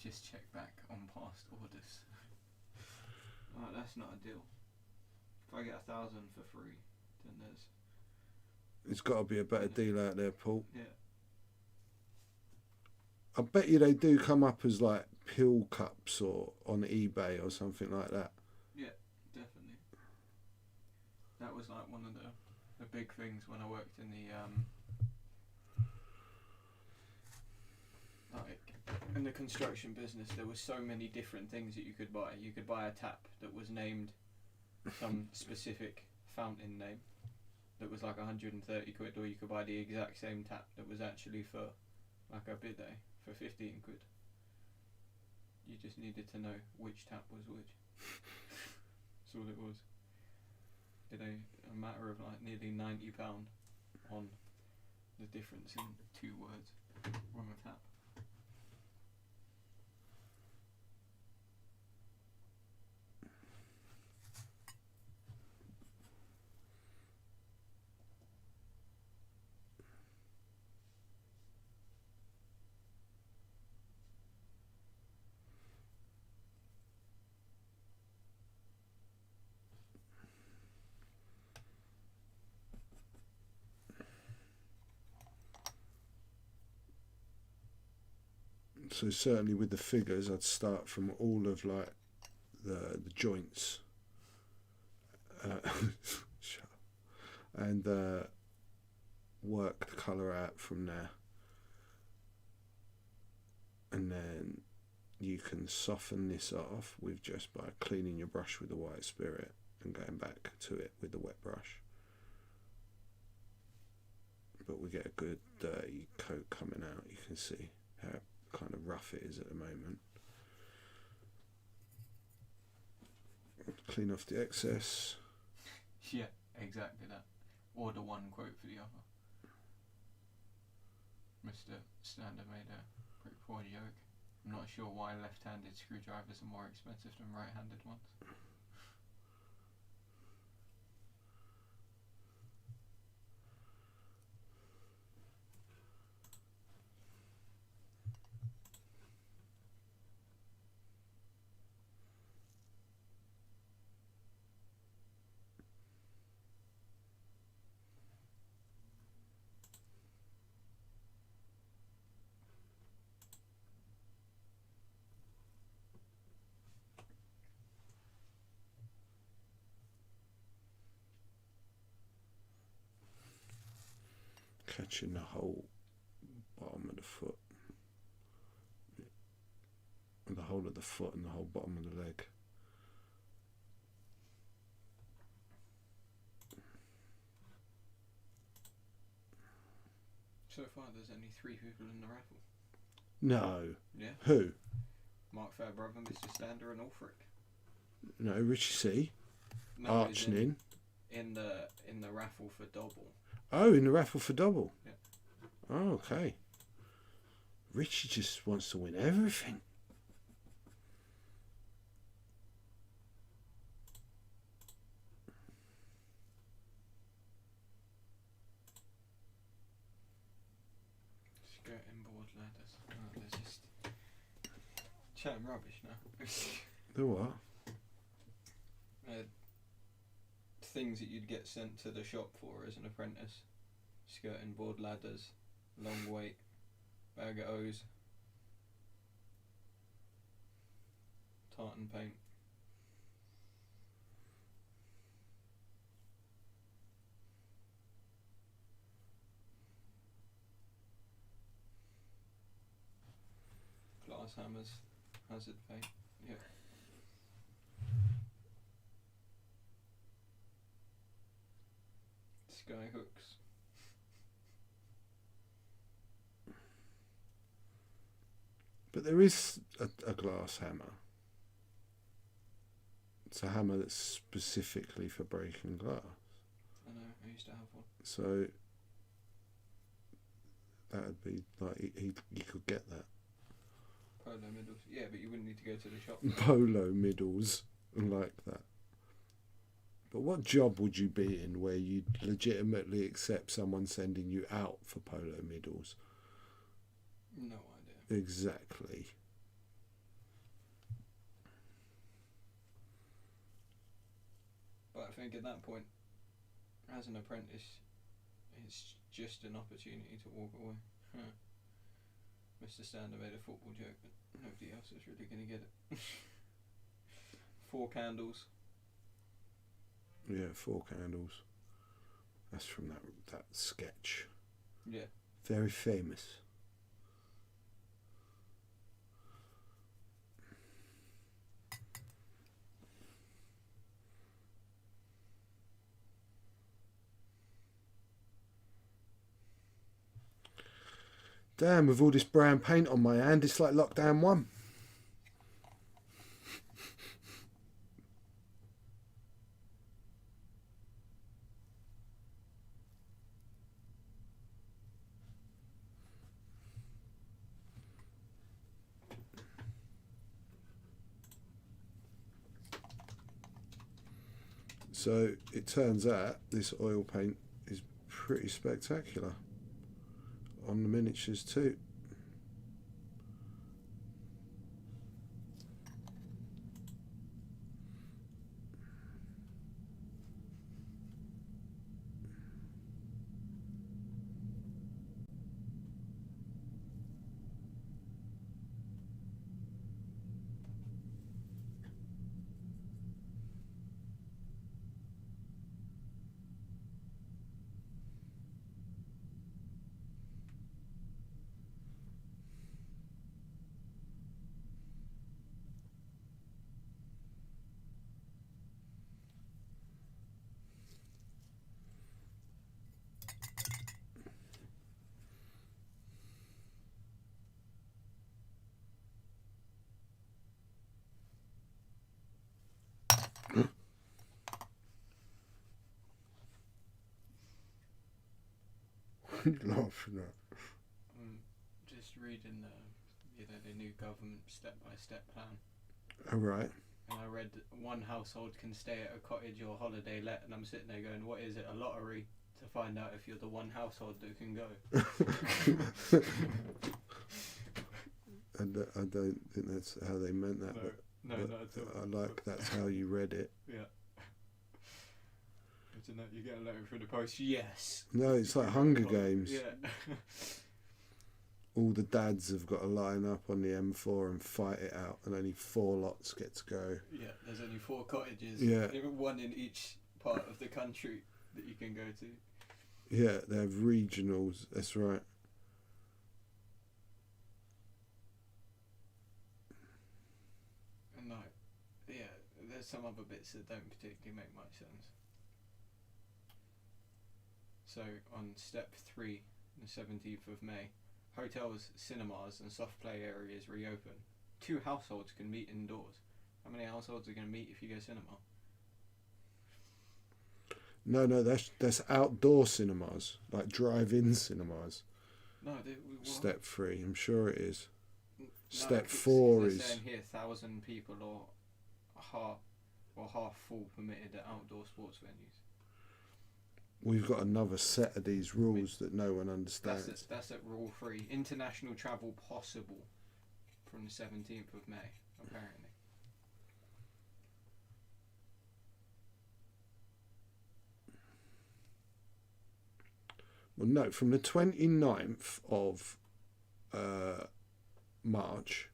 Just check back on past orders. Oh, that's not a deal. If I get 1,000 for free, then There's got to be a better deal out there, Paul. yeah. I bet you they do come up as like pill cups or on eBay or something like that. Yeah, definitely. That was like one of the big things when I worked in the in the construction business. There were so many different things that you could buy. You could buy a tap that was named some specific fountain name that was like 130 quid, or you could buy the exact same tap that was actually for like a bidet for 15 quid. You just needed to know which tap was which. That's all it was. Did a matter of like nearly £90 on the difference in 2 words on a tap. So certainly with the figures, I'd start from all of like the joints, and work the colour out from there, and then you can soften this off with just by cleaning your brush with the white spirit and going back to it with the wet brush. But we get a good dirty coat coming out. You can see how kind of rough it is at the moment. Clean off the excess. Yeah, exactly that. Order one, quote for the other. Mr. Stander made a pretty poor joke. I'm not sure why left-handed screwdrivers are more expensive than right-handed ones. Catching the whole bottom of the foot. The whole of the foot and the whole bottom of the leg. So far, there's only 3 people in the raffle. No. Yeah. Who? Mark Fairbrother, Mr. Stander, and Ulfric. No, Richie C. No, Archning. In the raffle for double. Oh, in the raffle for double. Yeah. Oh, okay. Richie just wants to win everything. Skirting board ladders. Oh, they're just chatting rubbish now. The what? Things that you'd get sent to the shop for as an apprentice. Skirting board ladders, long weight, bag of O's, tartan paint. Glass hammers, hazard paint, yeah. Sky hooks. But there is a glass hammer. It's a hammer that's specifically for breaking glass. I know, I used to have one. So that would be like he could get that. Polo middles. Yeah, but you wouldn't need to go to the shop. Polo middles like that. But what job would you be in where you'd legitimately accept someone sending you out for polo middles? No idea. Exactly. But I think at that point, as an apprentice, it's just an opportunity to walk away. Mr. Stander made a football joke, but nobody else is really going to get it. 4 candles. Yeah, 4 candles. That's from that sketch. Yeah. Very famous. Damn, with all this brown paint on my hand, it's like lockdown 1. So it turns out this oil paint is pretty spectacular on the miniatures too. What are you laughing at? I'm just reading the the new government step-by-step plan. All right. And I read one household can stay at a cottage or holiday let, and I'm sitting there going, what is it, a lottery to find out if you're the one household that can go? I don't think that's how they meant that. No, but not at all. I like that's how you read it. Yeah. I don't know, you get a letter from the post, yes. No, it's like Hunger Games. Yeah. All the dads have got to line up on the M4 and fight it out, and only 4 lots get to go. Yeah, there's only 4 cottages. Yeah. One in each part of the country that you can go to. Yeah, they have regionals, that's right. And like, yeah, there's some other bits that don't particularly make much sense. So on step 3, the 17th of May, hotels, cinemas and soft play areas reopen. 2 households can meet indoors. How many households are going to meet if you go cinema? No, that's outdoor cinemas, like drive-in cinemas. No, Step 3, I'm sure it is. No, Step 4 they're is. saying here 1,000 people or half full permitted at outdoor sports venues. We've got another set of these rules that no one understands. That's at rule 3. International travel possible from the 17th of May, apparently. Well, no, from the 29th of March,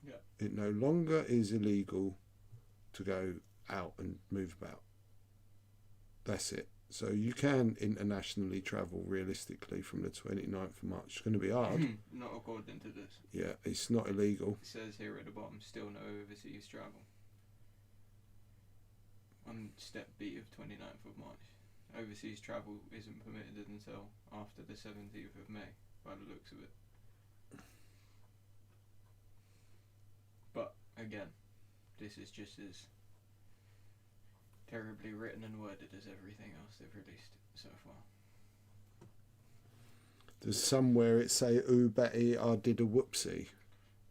Yeah. it no longer is illegal to go out and move about. That's it. So you can internationally travel realistically from the 29th of March. It's going to be hard. Not according to this. Yeah, it's not illegal. It says here at the bottom, still no overseas travel. On step B of 29th of March. Overseas travel isn't permitted until after the 17th of May, by the looks of it. But, again, this is just as terribly written and worded as everything else they've released so far. Does somewhere it say, "Ooh, Betty, I did a whoopsie"?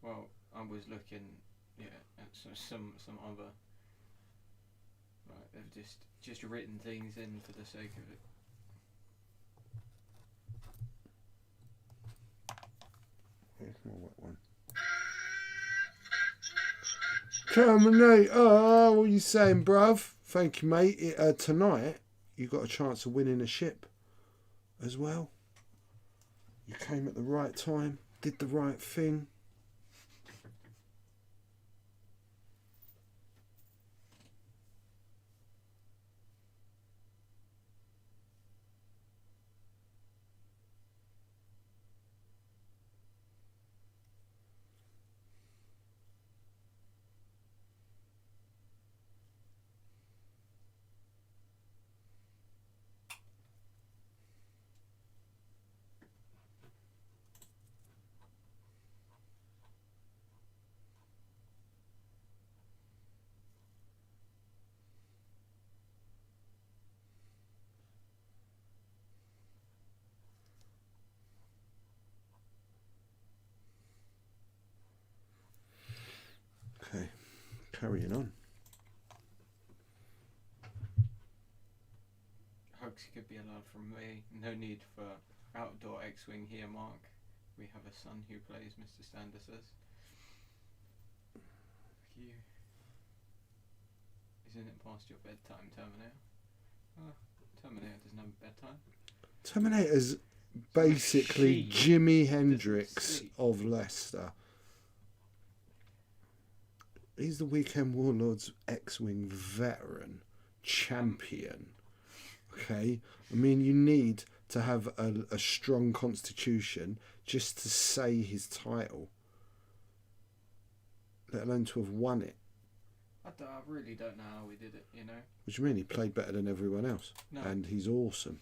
Well, I was looking, at some other. Right, they've just written things in for the sake of it. Here's my wet one. Terminate. Oh, what are you saying, bruv? Thank you, mate. Tonight, you got a chance of winning a ship as well. You came at the right time, did the right thing. Okay, carrying on. Hugs could be allowed from me. No need for outdoor X-Wing here, Mark. We have a son who plays, Mr. Stander says. Fuck you. Isn't it past your bedtime, Terminator? Terminator doesn't have a bedtime. Terminator's basically Jimi Hendrix of Leicester. He's the Weekend Warlords X-Wing veteran champion. Okay? I mean, you need to have a strong constitution just to say his title, let alone to have won it. I really don't know how we did it, you know? What do you mean? He played better than everyone else. No. And he's awesome.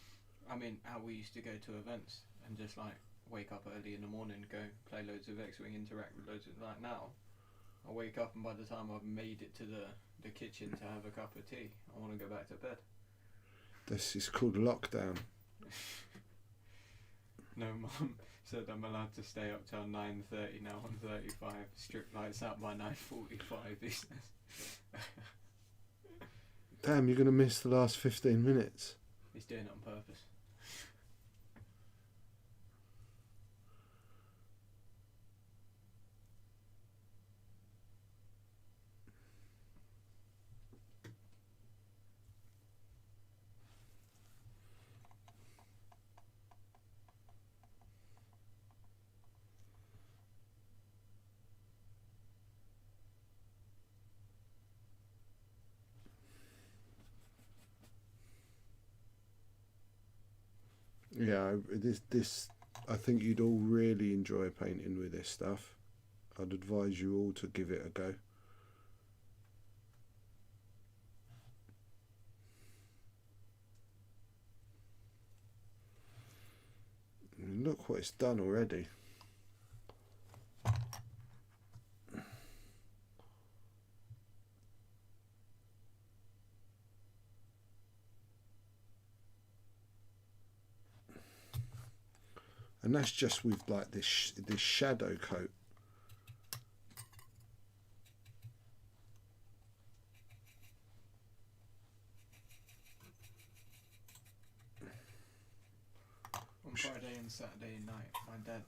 I mean, how we used to go to events and just, like, wake up early in the morning, go play loads of X-Wing, interact with loads of... Like, now, I wake up and by the time I've made it to the kitchen to have a cup of tea, I want to go back to bed. This is called lockdown. No, Mum said I'm allowed to stay up till 9:30 now on 35. Strip lights out by 9:45. He says. Damn, you're going to miss the last 15 minutes. He's doing it on purpose. Yeah, this I think you'd all really enjoy painting with this stuff. I'd advise you all to give it a go. And look what it's done already. And that's just with like this shadow coat. On Friday and Saturday night, my dad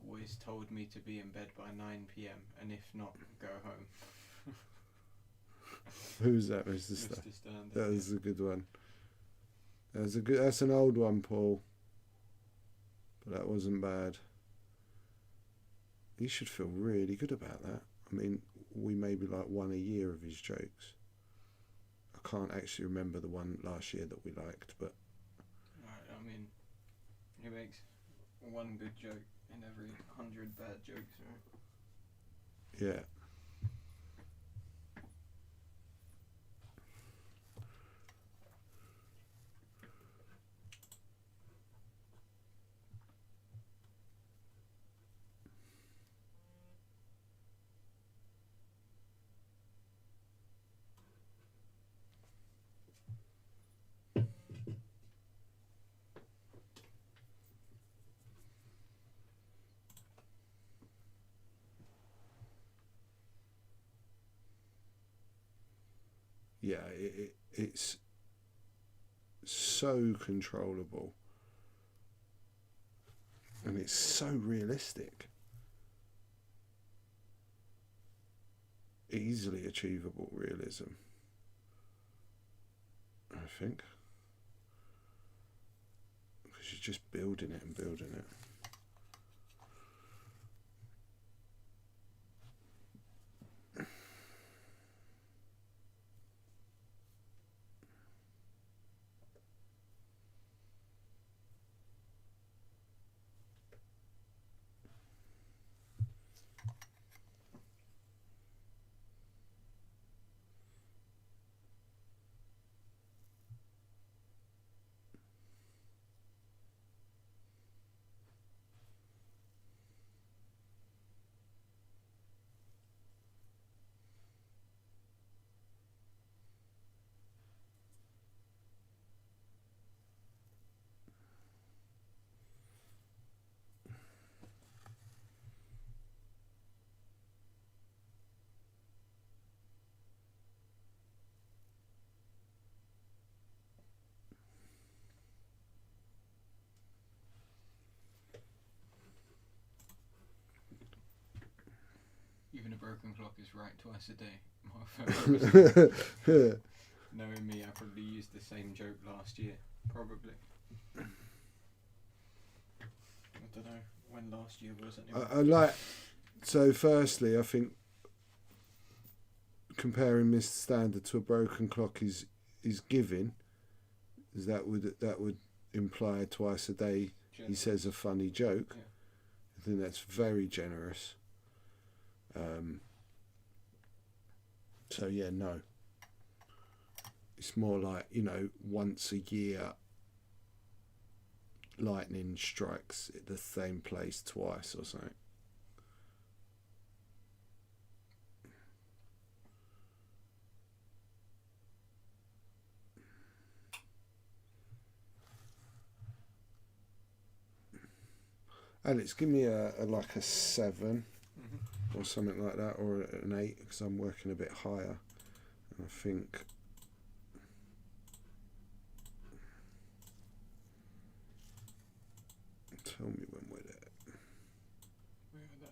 always told me to be in bed by 9 p.m. and if not, go home. Who's that, Mr. Stan? That was a good one. That's an old one, Paul. But that wasn't bad. You should feel really good about that. I mean, we maybe like one a year of his jokes. I can't actually remember the one last year that we liked, but I mean, he makes one good joke in every 100 bad jokes, right? yeah. Yeah, it's so controllable and it's so realistic. Easily achievable realism, I think, because you're just building it and building it. Even a broken clock is right twice a day. Knowing me, I probably used the same joke last year. Probably. I don't know when last year was anyway. I like. So, firstly, I think comparing Mr. Standard to a broken clock is giving. Is that would imply twice a day he says a funny joke. Yeah. I think that's very generous. So yeah, no. It's more like, once a year lightning strikes at the same place twice or something. Alex, give me a like a 7 Mm-hmm. or something like that, or an 8, because I'm working a bit higher. And I think tell me when we're there. We are there.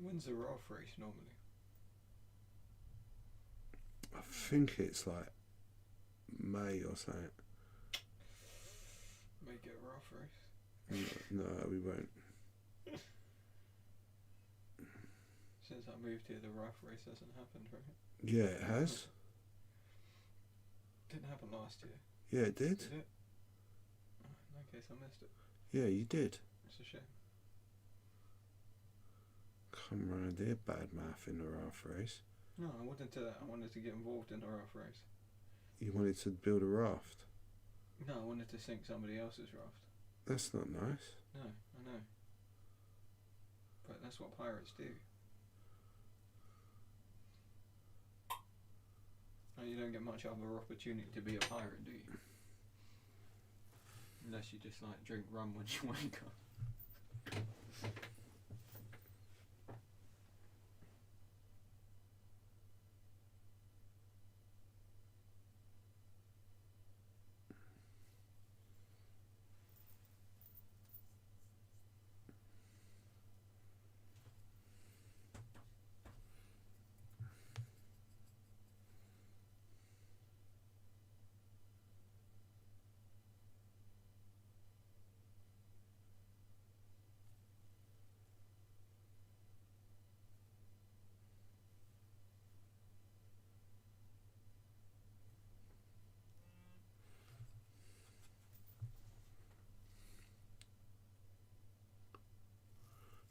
When's the Ralph race normally? I think it's like May or something. May get a Ralph race. No, we won't. Since I moved here, the Ralph race hasn't happened, right? Yeah, it has. Didn't happen last year. Yeah, it did. Did it? Oh, in that case, I missed it. Yeah, you did. It's a shame. Come round here, bad mouth in the raft race. No, I wanted to. I wanted to get involved in the Ralph race. You wanted to build a raft. No, I wanted to sink somebody else's raft. That's not nice. No, I know. But that's what pirates do. Oh, you don't get much other opportunity to be a pirate, do you? Unless you just like drink rum when you wake up.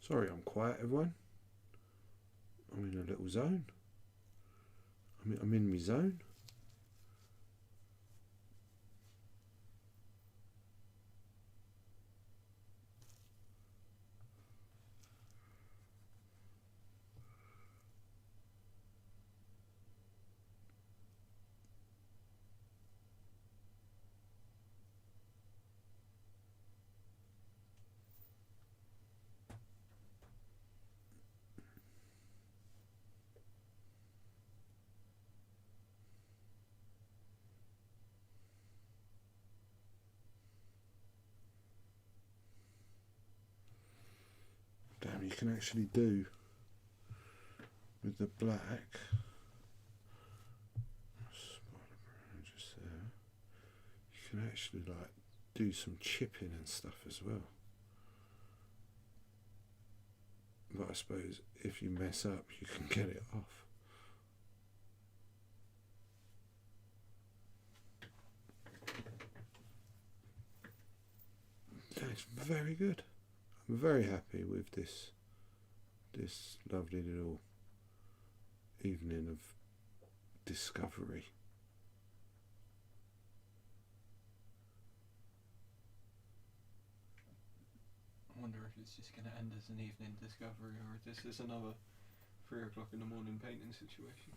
Sorry, I'm quiet, everyone. I'm in a little zone. I'm in my zone. Damn, you can actually do with the black. Just there. You can actually like do some chipping and stuff as well. But I suppose if you mess up, you can get it off. it's very good. I'm very happy with this lovely little evening of discovery. I wonder if it's just going to end as an evening discovery, or if this is another 3 o'clock in the morning painting situation.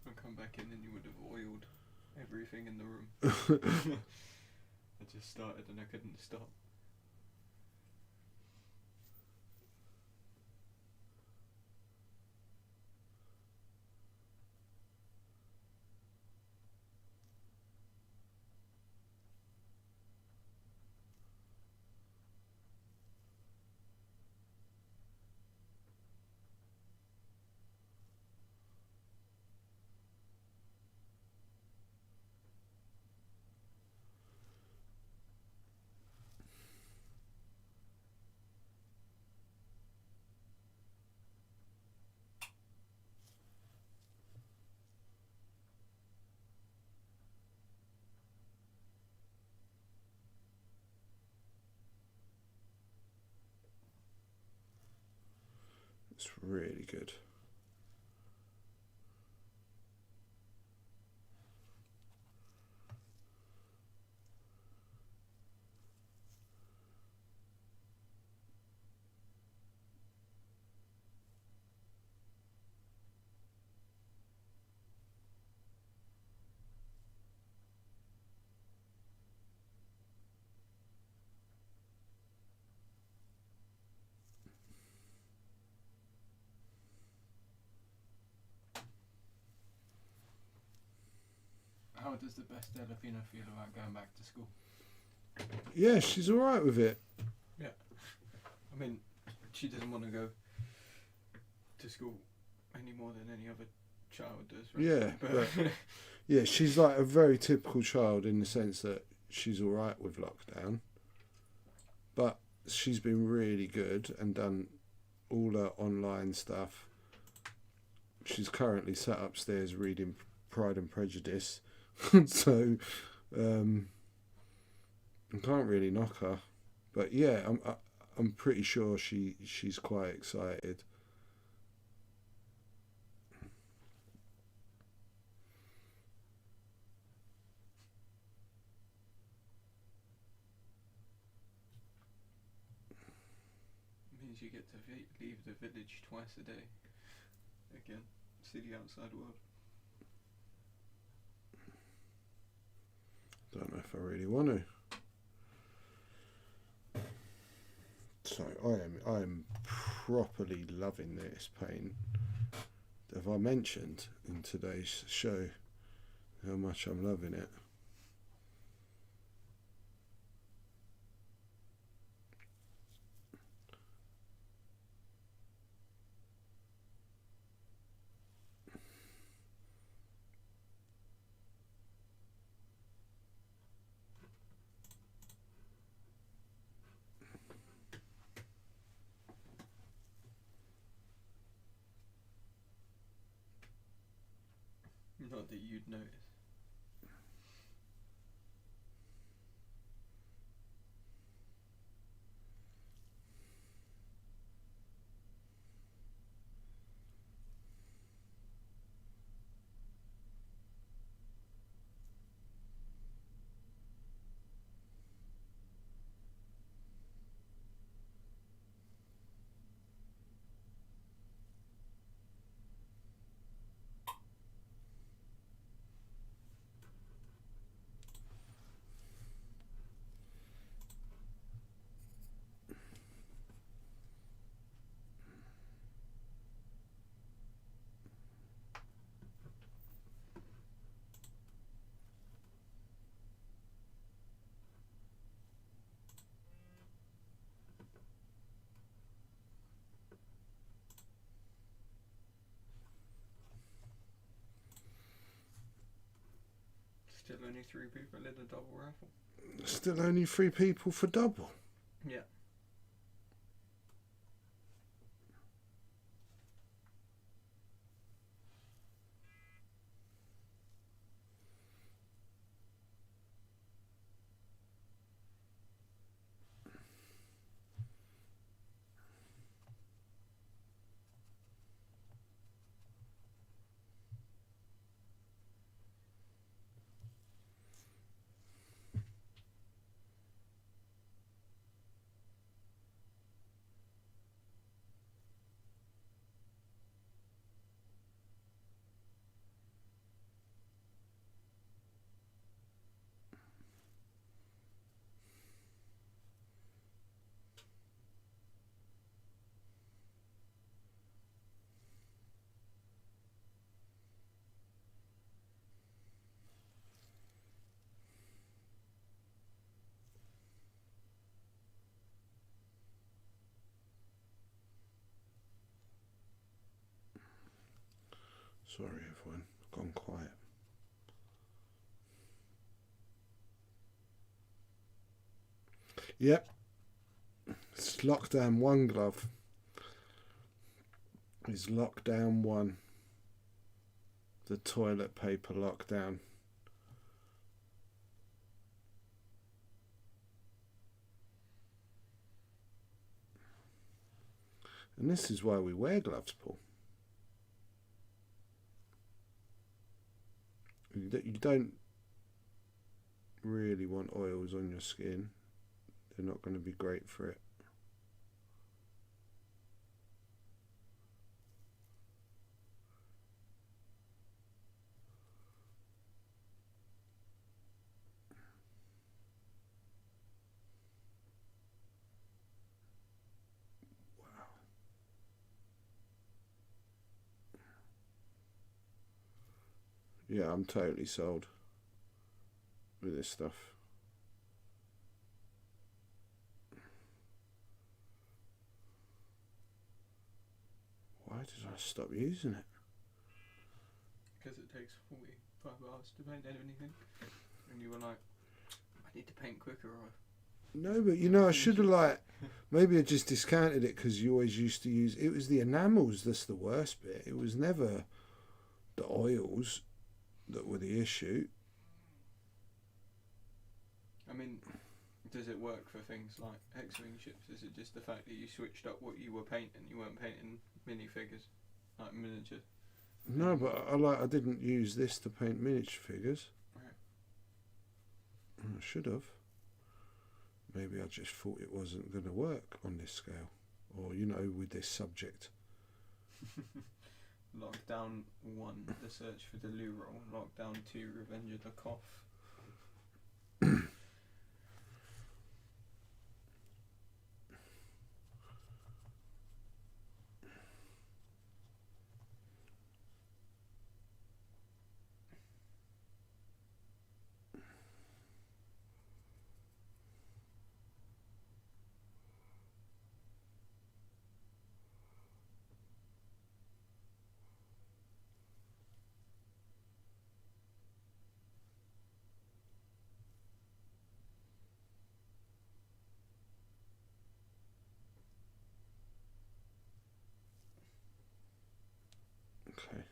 I'll come back in and you would have oiled everything in the room. I just started and I couldn't stop. It's really good. How does the best Delafina feel about going back to school? Yeah, she's alright with it. Yeah. I mean, she doesn't want to go to school any more than any other child does, right? Yeah, but yeah, she's like a very typical child in the sense that she's alright with lockdown. But she's been really good and done all her online stuff. She's currently sat upstairs reading Pride and Prejudice. So I can't really knock her, but yeah, I'm pretty sure she's quite excited. Means you get to leave the village twice a day. Again, see the outside world. Don't know if I really want to. So I am properly loving this paint. Have I mentioned in today's show how much I'm loving it? Not that you'd notice. Still only 3 people in a double raffle. Still only 3 people for double. Yeah. Sorry, everyone. Gone quiet. Yep. It's lockdown 1 glove. It's lockdown 1. The toilet paper lockdown. And this is why we wear gloves, Paul. You don't really want oils on your skin. They're not going to be great for it. Yeah, I'm totally sold with this stuff. Why did I stop using it? Because it takes 45 hours to paint anything. And you were like, I need to paint quicker. Or no, but you know, I should have maybe I just discounted it because you always used to use, it was the enamels that's the worst bit. It was never the oils that were the issue. I mean, does it work for things like X-Wing ships? Is it just the fact that you switched up what you were painting? You weren't painting minifigures, like miniature? No, but I didn't use this to paint miniature figures. Right. I should have. Maybe I just thought it wasn't going to work on this scale, or with this subject. Lockdown 1, the search for the loo roll. Lockdown 2, revenge of the cough. Okay.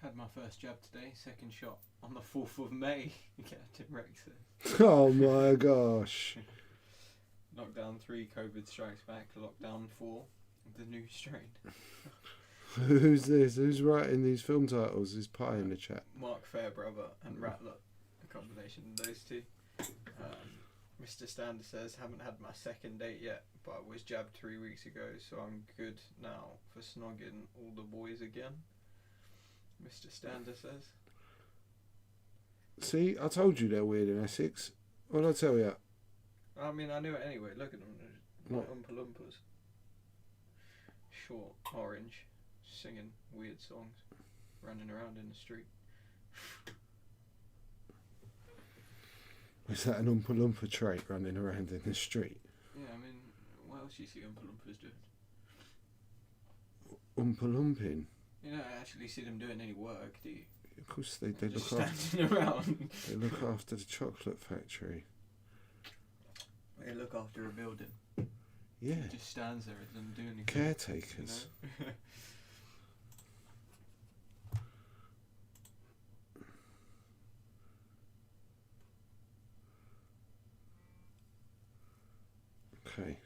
Had my first jab today, second shot on the 4th of May, Captain Rex says. Oh my gosh. Lockdown 3, COVID strikes back. Lockdown 4, the new strain. Who's this? Who's writing these film titles? Is Pie in the chat? Mark Fairbrother and Rattler, a combination of those two. Mr. Stander says, haven't had my second date yet, but I was jabbed 3 weeks ago, so I'm good now for snogging all the boys again. Mr. Stander says. See, I told you they're weird in Essex. What did I tell you? I mean, I knew it anyway. Look at them. They're like Oompa Loompas. Short, orange, singing weird songs, running around in the street. Is that an Oompa Loompa trait, running around in the street? Yeah, I mean, what else do you see Oompa Loompas doing? Oompa Loomping? You don't actually see them doing any work, do you? Of course they look just standing around. They look after the chocolate factory. They look after a building. Yeah. It just stands there, it doesn't do anything. Caretakers. You know? Okay.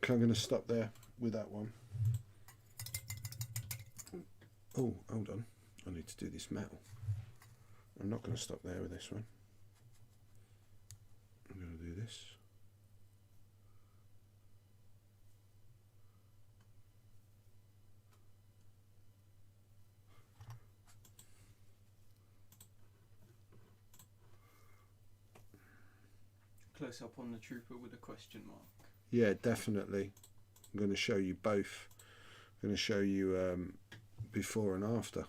Okay, I'm going to stop there with that one. Oh, hold on. I need to do this metal. I'm not going to stop there with this one. I'm going to do this. Close up on the trooper with a question mark. Yeah, definitely. I'm going to show you both. I'm going to show you before and after.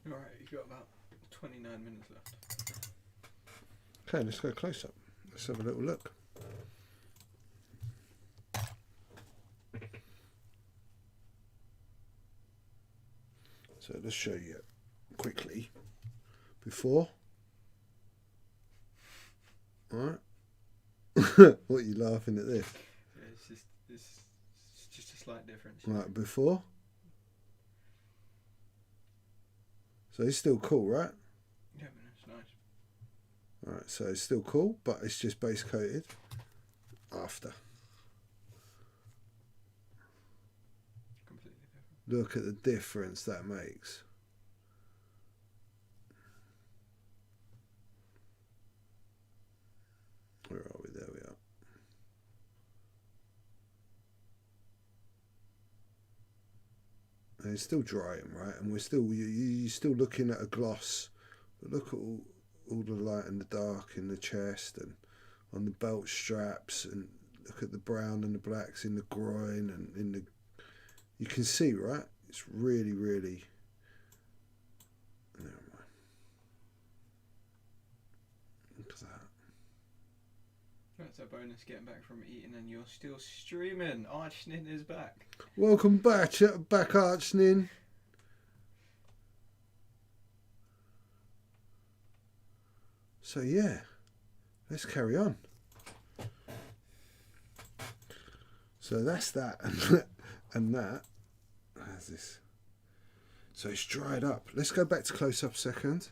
Alright, you've got about 29 minutes left. Okay, let's go close up. Let's have a little look. So let's show you quickly before. Alright. What are you laughing at this? Yeah, it's just a slight difference. Right, before. So it's still cool, right? Yeah, man, it's nice. Alright, so it's still cool, but it's just base coated after. Completely different. Look at the difference that makes. Where are we? There we are. And it's still drying, right? And we're still you're still looking at a gloss, but look at all the light and the dark in the chest and on the belt straps, and look at the brown and the blacks in the groin and in the. You can see, right? It's really, really. Never mind. Look at that. That's a bonus getting back from eating, and you're still streaming. Archnin is back. Welcome back, Archnin. So yeah, let's carry on. So that's that, and that. How's this? So it's dried up. Let's go back to close up a second.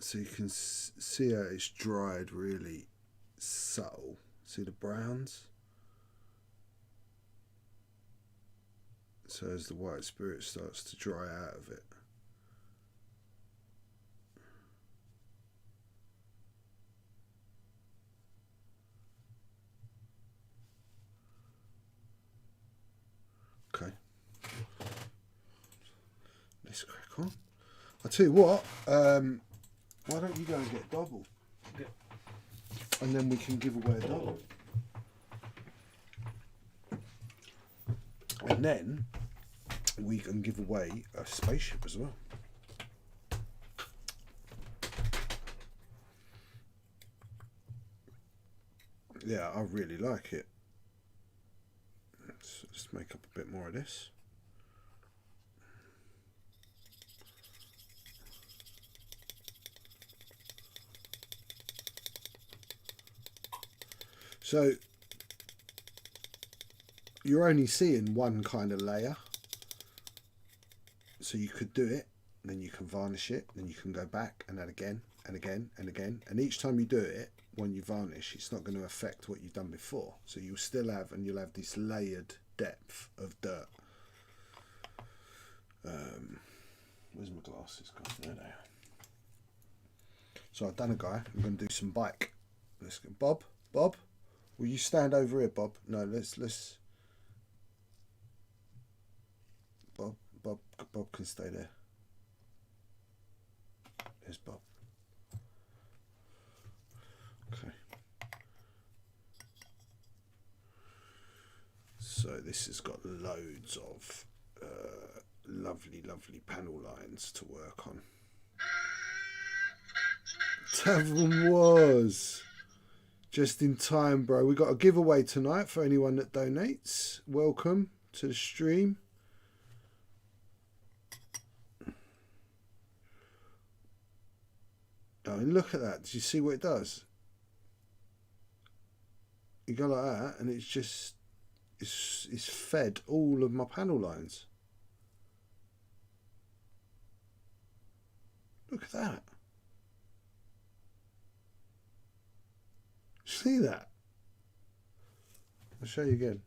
So you can see how it's dried really subtle. See the browns? So as the white spirit starts to dry out of it. Okay. Let's crack on. I'll tell you what, why don't you go and get a double? Yeah. And then we can give away a double. And then we can give away a spaceship as well. Yeah, I really like it. Let's make up a bit more of this. So you're only seeing one kind of layer. So you could do it, then you can varnish it, then you can go back and then again and again and again. And each time you do it, when you varnish, it's not going to affect what you've done before. So you'll still have, and you'll have this layered depth of dirt. Where's my glasses gone? There they are. So I've done a guy. I'm going to do some bike. Let's go. Bob, will you stand over here, Bob? No, let's. Bob can stay there. There's Bob. Okay. So this has got loads of lovely panel lines to work on. Tavern was just in time, bro. We got a giveaway tonight for anyone that donates. Welcome to the stream. Oh, and look at that. Did you see what it does? You go like that and it's just it's fed all of my panel lines. Look at that. See that? I'll show you again.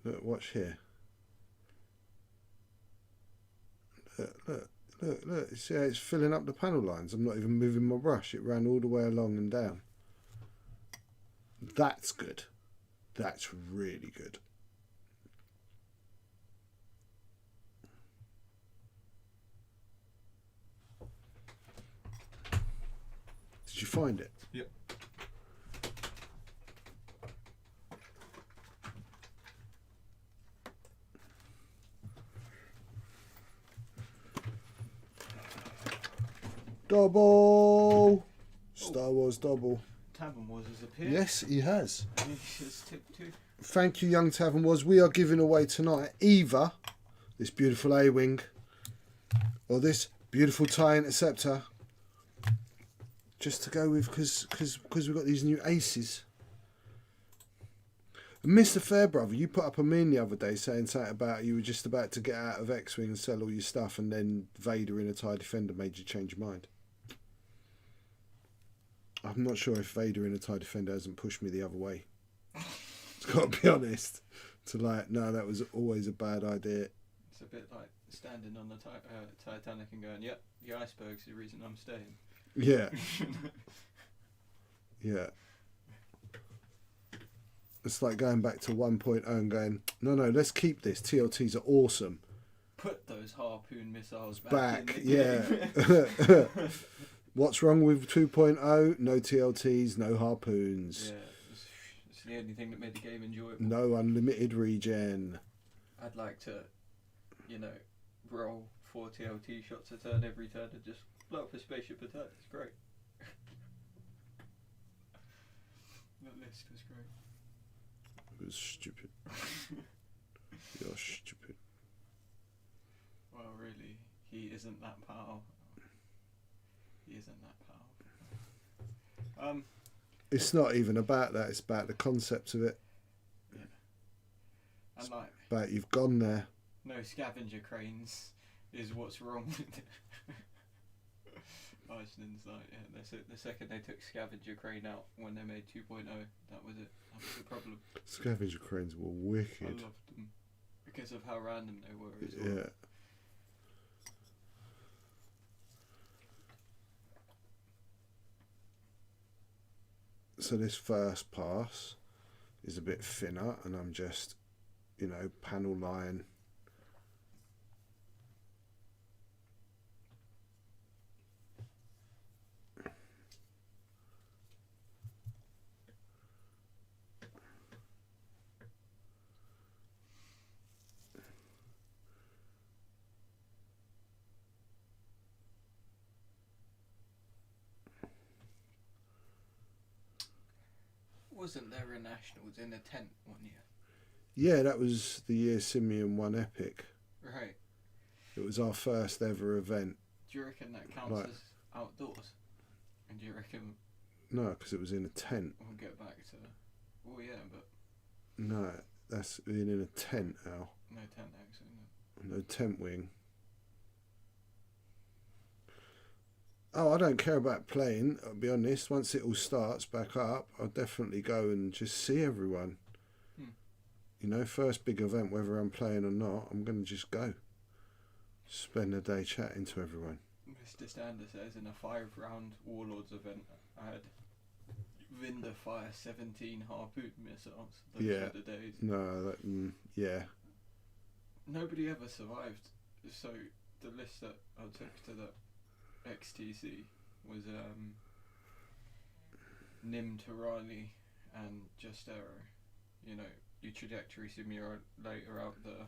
Look, watch here. Look. You see how it's filling up the panel lines? I'm not even moving my brush. It ran all the way along and down. That's good. That's really good. Did you find it? Yep. Double! Star Wars double. Tavern Wars has appeared. Yes, he has. And he has tipped too. Thank you, Young Tavern Wars. We are giving away tonight either this beautiful A-Wing or this beautiful TIE Interceptor. Just to go with, because we've got these new aces. And Mr. Fairbrother, you put up a meme the other day saying something about you were just about to get out of X-Wing and sell all your stuff, and then Vader in a TIE Defender made you change your mind. I'm not sure if Vader in a TIE Defender hasn't pushed me the other way. It's got to be honest. To like, no, that was always a bad idea. It's a bit like standing on the Titanic and going, yep, the iceberg's the reason I'm staying. Yeah. Yeah. It's like going back to 1.0 and going, no, let's keep this. TLTs are awesome. Put those harpoon missiles Back in the yeah. What's wrong with 2.0? No TLTs, no harpoons. Yeah, it's the only thing that made the game enjoyable. No unlimited regen. I'd like to, roll 4 TLT shots a turn every turn and just blow up a spaceship a turn. It's great. That list was great. It was stupid. You're stupid. Well, really, he isn't that powerful. He isn't that powerful. It's not even about that. It's about the concept of it. Yeah. And like, but you've gone there. No scavenger cranes is what's wrong with it. Iceland's like, yeah, the second they took Scavenger Crane out when they made 2.0, that was it. That was the problem. Scavenger cranes were wicked. I loved them because of how random they were as well. Yeah. So this first pass is a bit thinner, and I'm just, panel line. Wasn't there a Nationals in a tent one year? Yeah, that was the year Simeon won Epic. Right. It was our first ever event. Do you reckon that counts as outdoors? And do you reckon... No, because it was in a tent. We'll get back to... Oh yeah, but... No, that's in a tent, Al. No tent exit, No tent wing. Oh, I don't care about playing, I'll be honest. Once it all starts back up, I'll definitely go and just see everyone. First big event, whether I'm playing or not, I'm going to just go. Spend a day chatting to everyone. Mr. Stander says in a 5-round Warlords event, I had Vinder fire 17 harpoon missiles. Those were the days. No, yeah. Nobody ever survived. So the list that I took to the XTC was Nim Tarani and Justero. Your trajectory simulator out the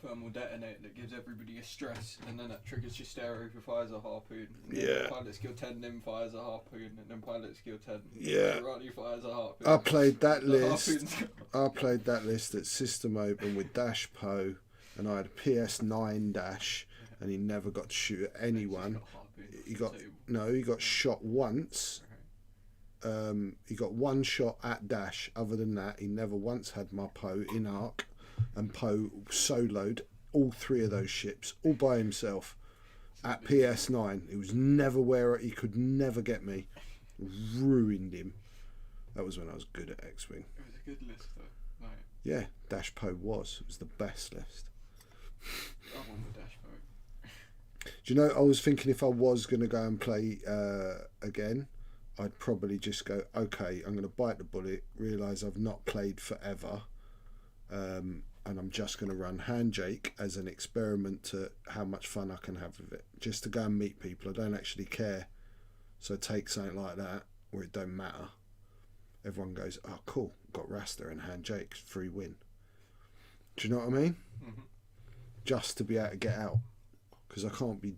thermal detonator that gives everybody a stress, and then that triggers Justero who fires a harpoon. And then pilot skill 10 Nim fires a harpoon, and then pilot skill 10 Tarani fires a harpoon. I played that list at System Open with Dash Poe, and I had a PS9 Dash. And he never got to shoot at anyone. He got shot once. He got one shot at Dash. Other than that, he never once had my Poe in arc. And Poe soloed all 3 of those ships all by himself at PS9. It was never where he could never get me. Ruined him. That was when I was good at X-Wing. It was a good list though. Right. Yeah, Dash Poe was. It was the best list. I won the Dash Poe. Do you know, I was thinking if I was going to go and play again, I'd probably just go, okay, I'm going to bite the bullet, realise I've not played forever, and I'm just going to run Handjake as an experiment to how much fun I can have with it, just to go and meet people. I don't actually care. So take something like that, where it don't matter. Everyone goes, oh, cool, got Rasta and Handjake, free win. Do you know what I mean? Mm-hmm. Just to be able to get out. Because I can't be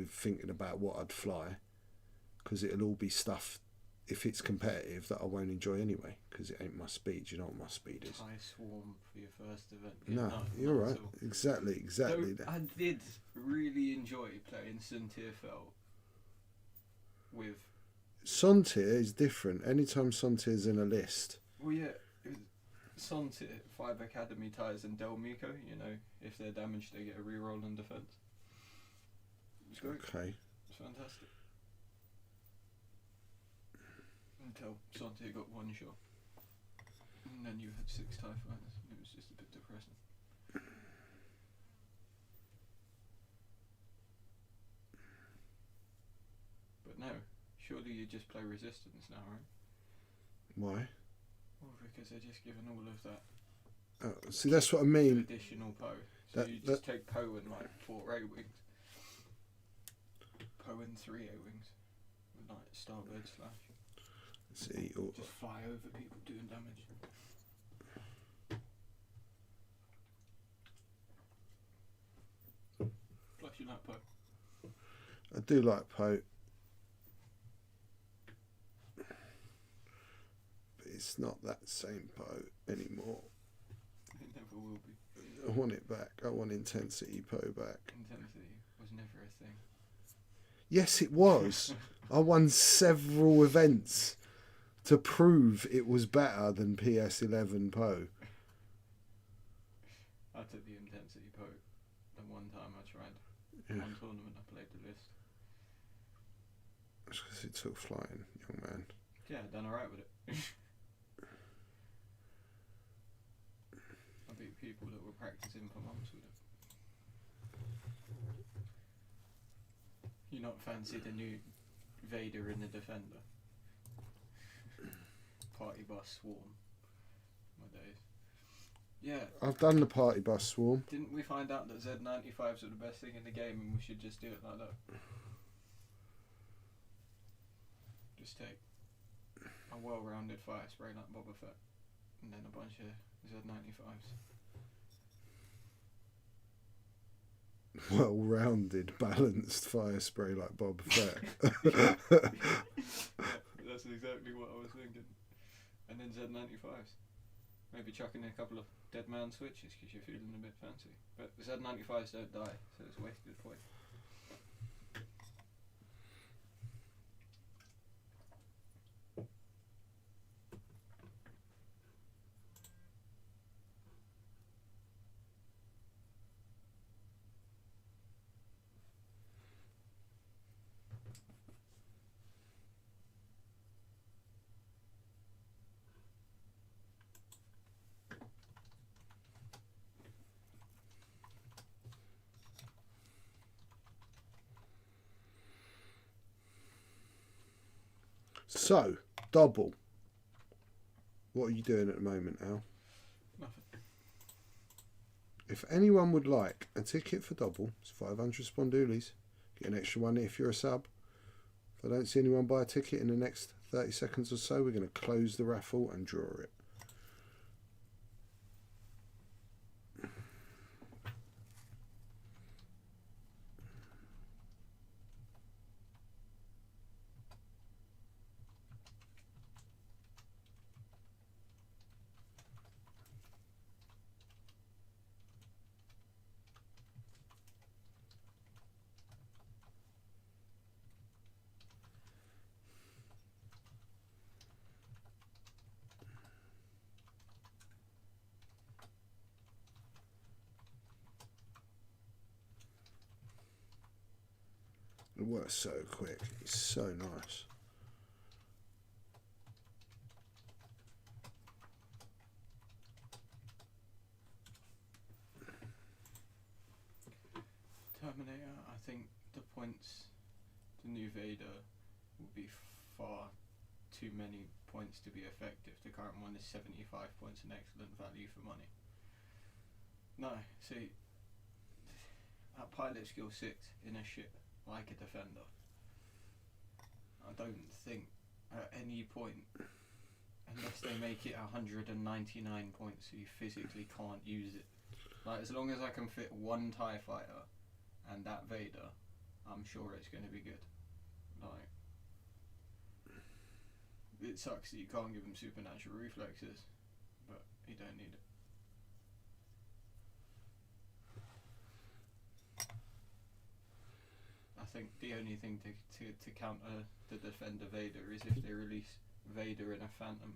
thinking about what I'd fly, because it'll all be stuff, if it's competitive, that I won't enjoy anyway, because it ain't my speed. You know what my speed is. High swarm for your first event. No, you're right. Exactly. Though I did really enjoy playing Suntierfell with... Sontier is different. Anytime Sontier's in a list. Well, yeah, it was Sontier, 5 Academy ties and Del Mico, if they're damaged they get a reroll in defence. It was great. Okay. It's fantastic. Until Sontier got 1 shot. And then you had 6 TIE fighters, and it was just a bit depressing. But no, surely you just play Resistance now, right? Why? Well, because they're just given all of that. Oh, see, that's what I mean. Additional Poe. So you just take Poe and like 4 A-Wings. Poe and 3 A-Wings. With like Starbird slash. See, just fly over people doing damage. Plus you like Poe. I do like Poe. But it's not that same Poe anymore. It never will be. I want it back. I want Intensity Poe back. Intensity was never a thing. Yes, it was. I won several events to prove it was better than PS11 Poe. I took the Intensity Poe the one time I tried. Yeah. One tournament I played the list. That's because it took flying, young man. Yeah, done alright with it. I beat people that were practicing for months with it. You not fancy the new Vader and the Defender? Party bus swarm. My days. Yeah. I've done the party bus swarm. Didn't we find out that Z95s are the best thing in the game and we should just do it like that? Just take a well-rounded fire spray like Boba Fett and then a bunch of Z95s. Well-rounded, balanced fire spray like Boba Fett. That's exactly what I was thinking. And then Z95s. Maybe chucking in a couple of dead man switches because you're feeling a bit fancy. But Z95s don't die, so it's a wasted point. So, double. What are you doing at the moment, Al? Nothing. If anyone would like a ticket for double, it's 500 spondoolies. Get an extra one if you're a sub. If I don't see anyone buy a ticket in the next 30 seconds or so, we're going to close the raffle and draw it. It works so quick. It's so nice. Terminator, I think the points, the new Vader will be far too many points to be effective. The current one is 75 points, an excellent value for money. No, see, at pilot skill 6 in a ship, like a Defender, I don't think at any point, unless they make it 199 points so you physically can't use it, like as long as I can fit one TIE fighter and that Vader, I'm sure it's going to be good. Like, it sucks that you can't give him supernatural reflexes, but you don't need it. I think the only thing to counter the Defender Vader is if they release Vader in a Phantom,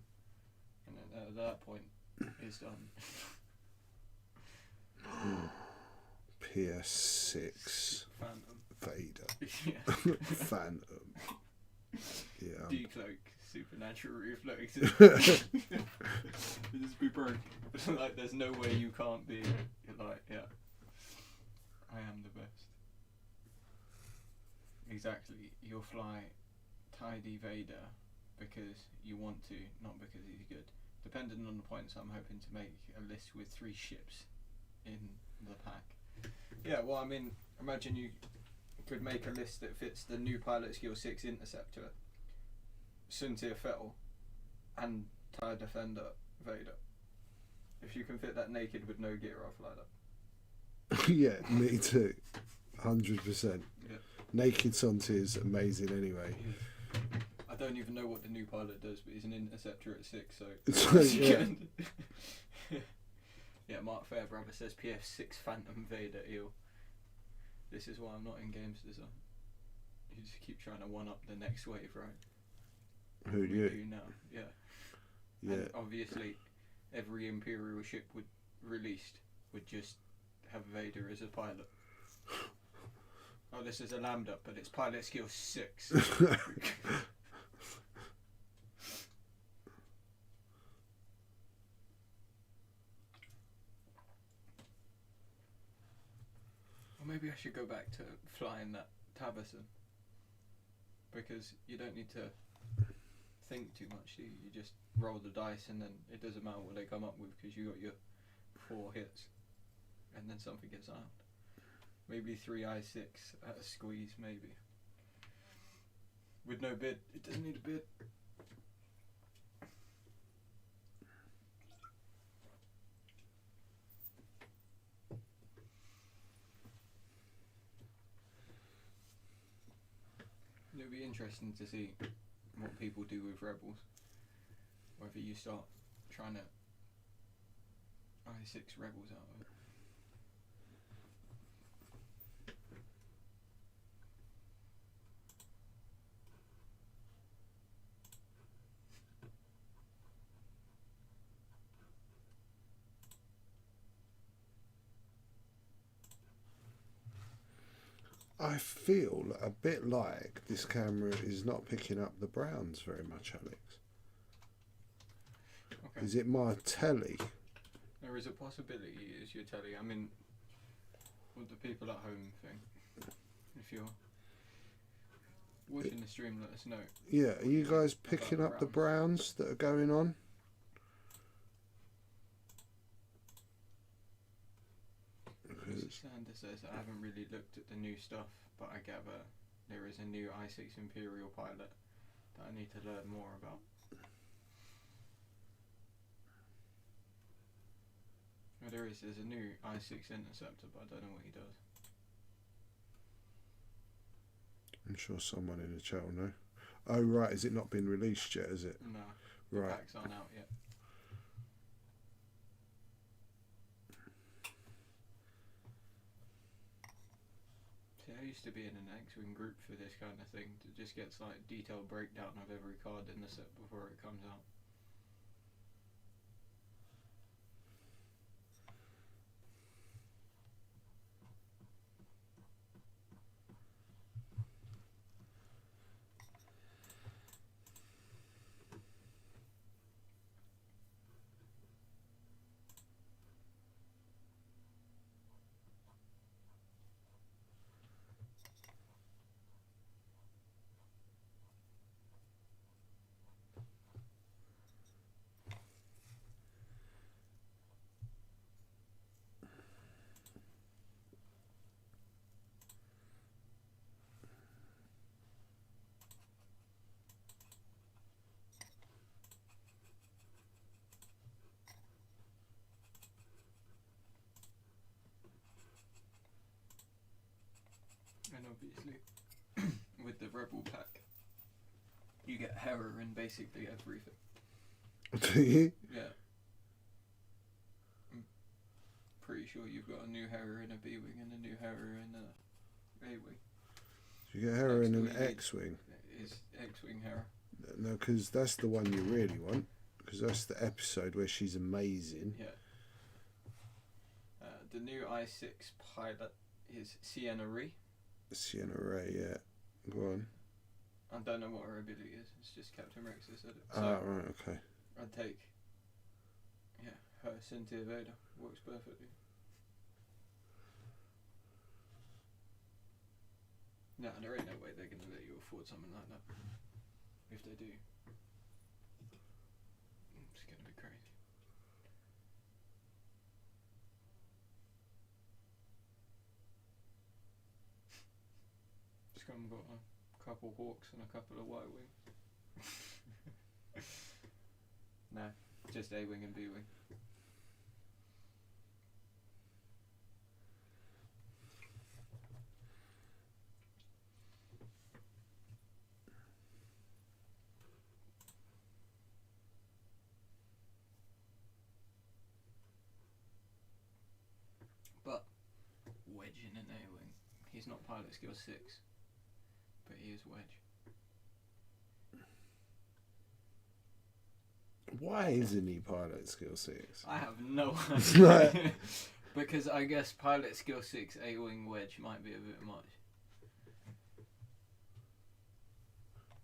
and then at that point, it's done. PS6 Phantom. Vader. Yeah. Phantom. Yeah. Decloak, supernatural reflexes. Just be broke. Like, there's no way you can't be. You're like, yeah, I am the best. Exactly. You'll fly Tidy Vader because you want to, not because he's good. Depending on the points, I'm hoping to make a list with 3 ships in the pack. Yeah, well, I mean, imagine you could make a list that fits the new Pilot Skill 6 Interceptor, Suntir Fettel, and TIE Defender Vader. If you can fit that naked with no gear, I'll fly that. Yeah, me too. 100%. Yeah. Naked Suntir is amazing anyway. I don't even know what the new pilot does, but he's an interceptor at 6, so... Yeah. Yeah, Mark Fairbrother says PF6 Phantom Vader eel. This is why I'm not in games design. You just keep trying to one-up the next wave, right? Who We you? do now, yeah. Yeah. And obviously, every Imperial ship released would just have Vader as a pilot. Oh, this is a lambda, but it's pilot skill 6. Or maybe I should go back to flying that Tabison. Because you don't need to think too much. You just roll the dice and then it doesn't matter what they come up with because you got your 4 hits. And then something gets out. Maybe 3 I6 at a squeeze, maybe. With no bid. It doesn't need a bid. It'll be interesting to see what people do with rebels. Whether you start trying to I6 rebels out of it. I feel a bit like this camera is not picking up the browns very much, Alex. Okay. Is it my telly? There is a possibility it's your telly. I mean, what the people at home think. If you're watching the stream, let us know. Yeah, are you guys picking up the browns that are going on? Sander says I haven't really looked at the new stuff, but I gather there is a new I6 Imperial pilot that I need to learn more about. Well, there's a new I6 Interceptor, but I don't know what he does. I'm sure someone in the chat will know. Oh right, has it not been released yet, is it? No, right. The packs aren't out yet. I used to be in an X-Wing group for this kind of thing, that just gets like detailed breakdown of every card in the set before it comes out. And obviously, with the Rebel pack, you get Hera in basically everything. Do you? Yeah. I'm pretty sure you've got a new Hera in a B-Wing and a new Hera in a A-Wing. You get Hera in an X-Wing. Is X-Wing Hera. No, because that's the one you really want. Because that's the episode where she's amazing. Yeah. The new I6 pilot is Sienna Ree. Sienna Ray, yeah. Go on. I don't know what her ability is. It's just Captain Rex that said it. So right, okay. I'd take, her Cynthia Vader. Works perfectly. No, there ain't no way they're going to let you afford something like that. If they do, it's going to be crazy. Scum got a couple Hawks and a couple of White Wings. No, just A-Wing and B-Wing. But Wedge in an A-Wing. He's not pilot skill 6, but he is Wedge. Why isn't he pilot skill 6? I have no idea. Because I guess pilot skill 6 A-Wing Wedge might be a bit much.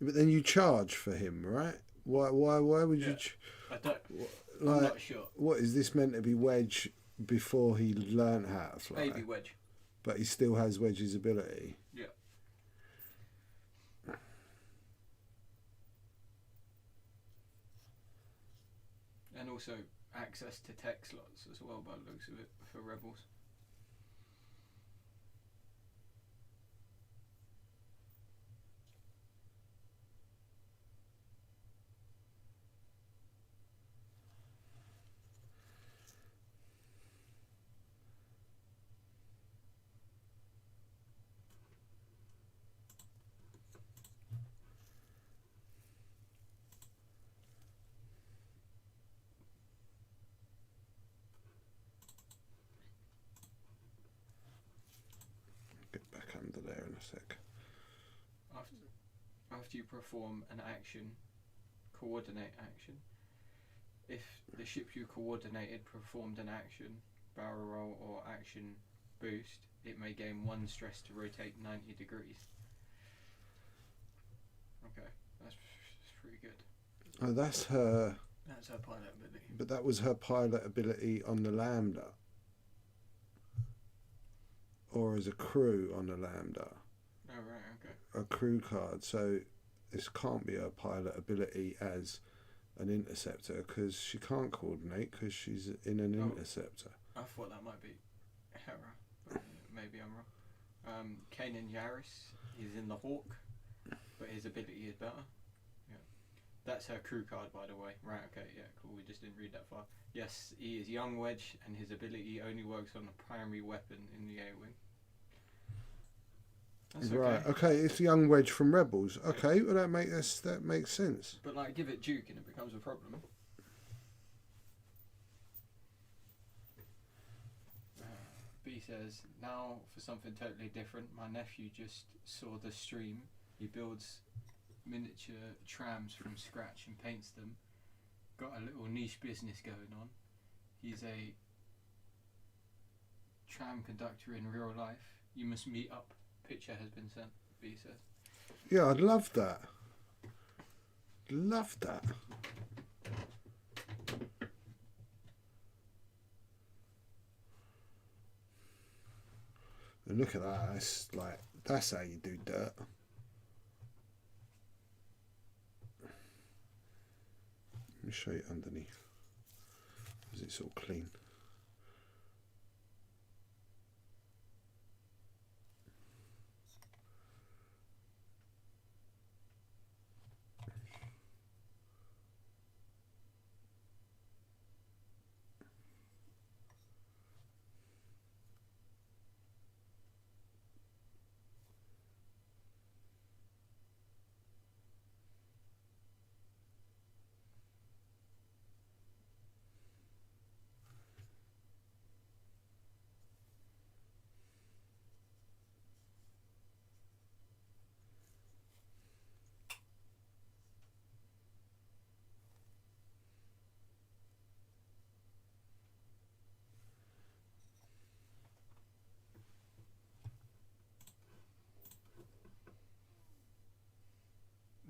But then you charge for him, right? Why would you? I don't. Like, I'm not sure. What is this meant to be Wedge before he learnt how to fly? Baby Wedge. But he still has Wedge's ability. Yeah. And also access to tech slots as well, by the looks of it, for Rebels. Get back under there in a sec. After you perform an action, coordinate action, if the ship you coordinated performed an action, barrel roll or action boost, it may gain 1 stress to rotate 90 degrees. Okay, that's pretty good. Oh, that's her. That's her pilot ability. But that was her pilot ability on the Lambda. Or as a crew on the Lambda. Oh, right, okay. A crew card. So this can't be her pilot ability as an interceptor because she can't coordinate because she's in an interceptor. I thought that might be Hera, but maybe I'm wrong. Kanan Jarrus is in the Hawk, but his ability is better. Yeah, that's her crew card, by the way. Right, okay, yeah, cool. We just didn't read that far. Yes, he is young Wedge, and his ability only works on a primary weapon in the A-wing. That's okay. Right, okay, it's young Wedge from Rebels. Okay, well that makes sense. But like, give it Duke and it becomes a problem. B says, now for something totally different. My nephew just saw the stream. He builds miniature trams from scratch and paints them. Got a little niche business going on. He's a tram conductor in real life. You must meet up. Picture has been sent, B says. Yeah, I'd love that. Love that. And look at that. That's how you do dirt. Let me show you underneath. Because it's all clean.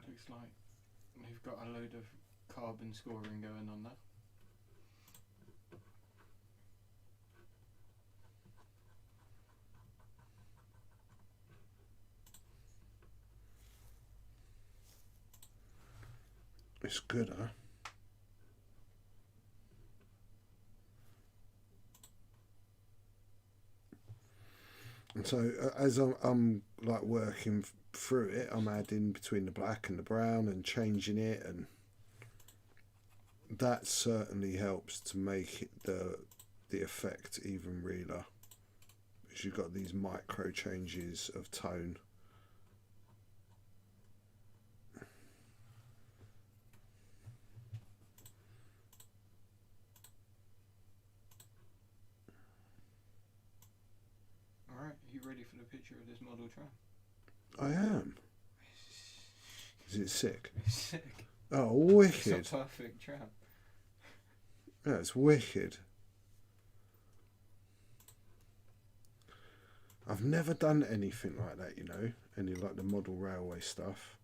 Looks like they've got a load of carbon scoring going on there. It's good, huh? And so as I'm like working through it, I'm adding between the black and the brown and changing it, and that certainly helps to make it the effect even realer, because you've got these micro changes of tone. Alright, are you ready for the picture of this model tram? I am. Is it sick? It's sick. Oh, wicked. It's a perfect tram. Yeah, it's wicked. I've never done anything like that, you know, any like the model railway stuff.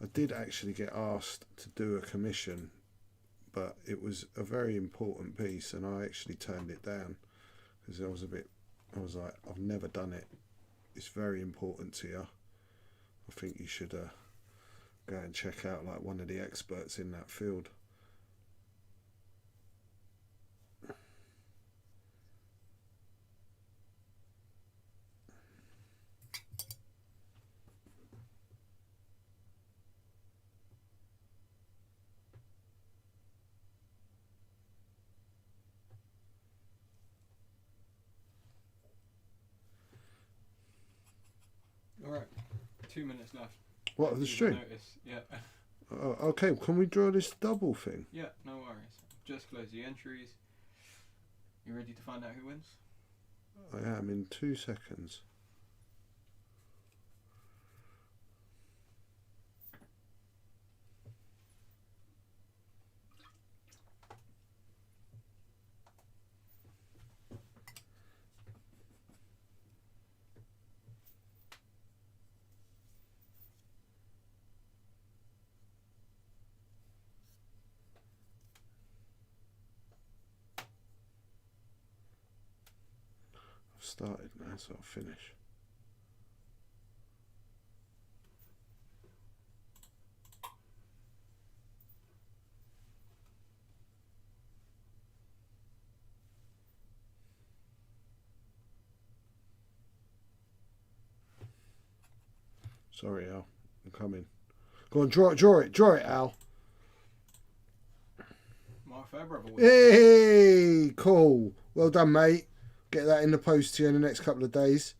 I did actually get asked to do a commission, but it was a very important piece, and I actually turned it down because I was like, I've never done it. It's very important to you. I think you should go and check out like one of the experts in that field. Alright, 2 minutes left. What, of the stream? Notice. Yeah. Okay, can we draw this double thing? Yeah, no worries. Just close the entries. You ready to find out who wins? I am in 2 seconds. I've started now, so I'll finish. Sorry, Al. I'm coming. Go on, draw it, Al. Mark Fairbrother wins. Hey, cool. Well done, mate. Get that in the post to you in the next couple of days.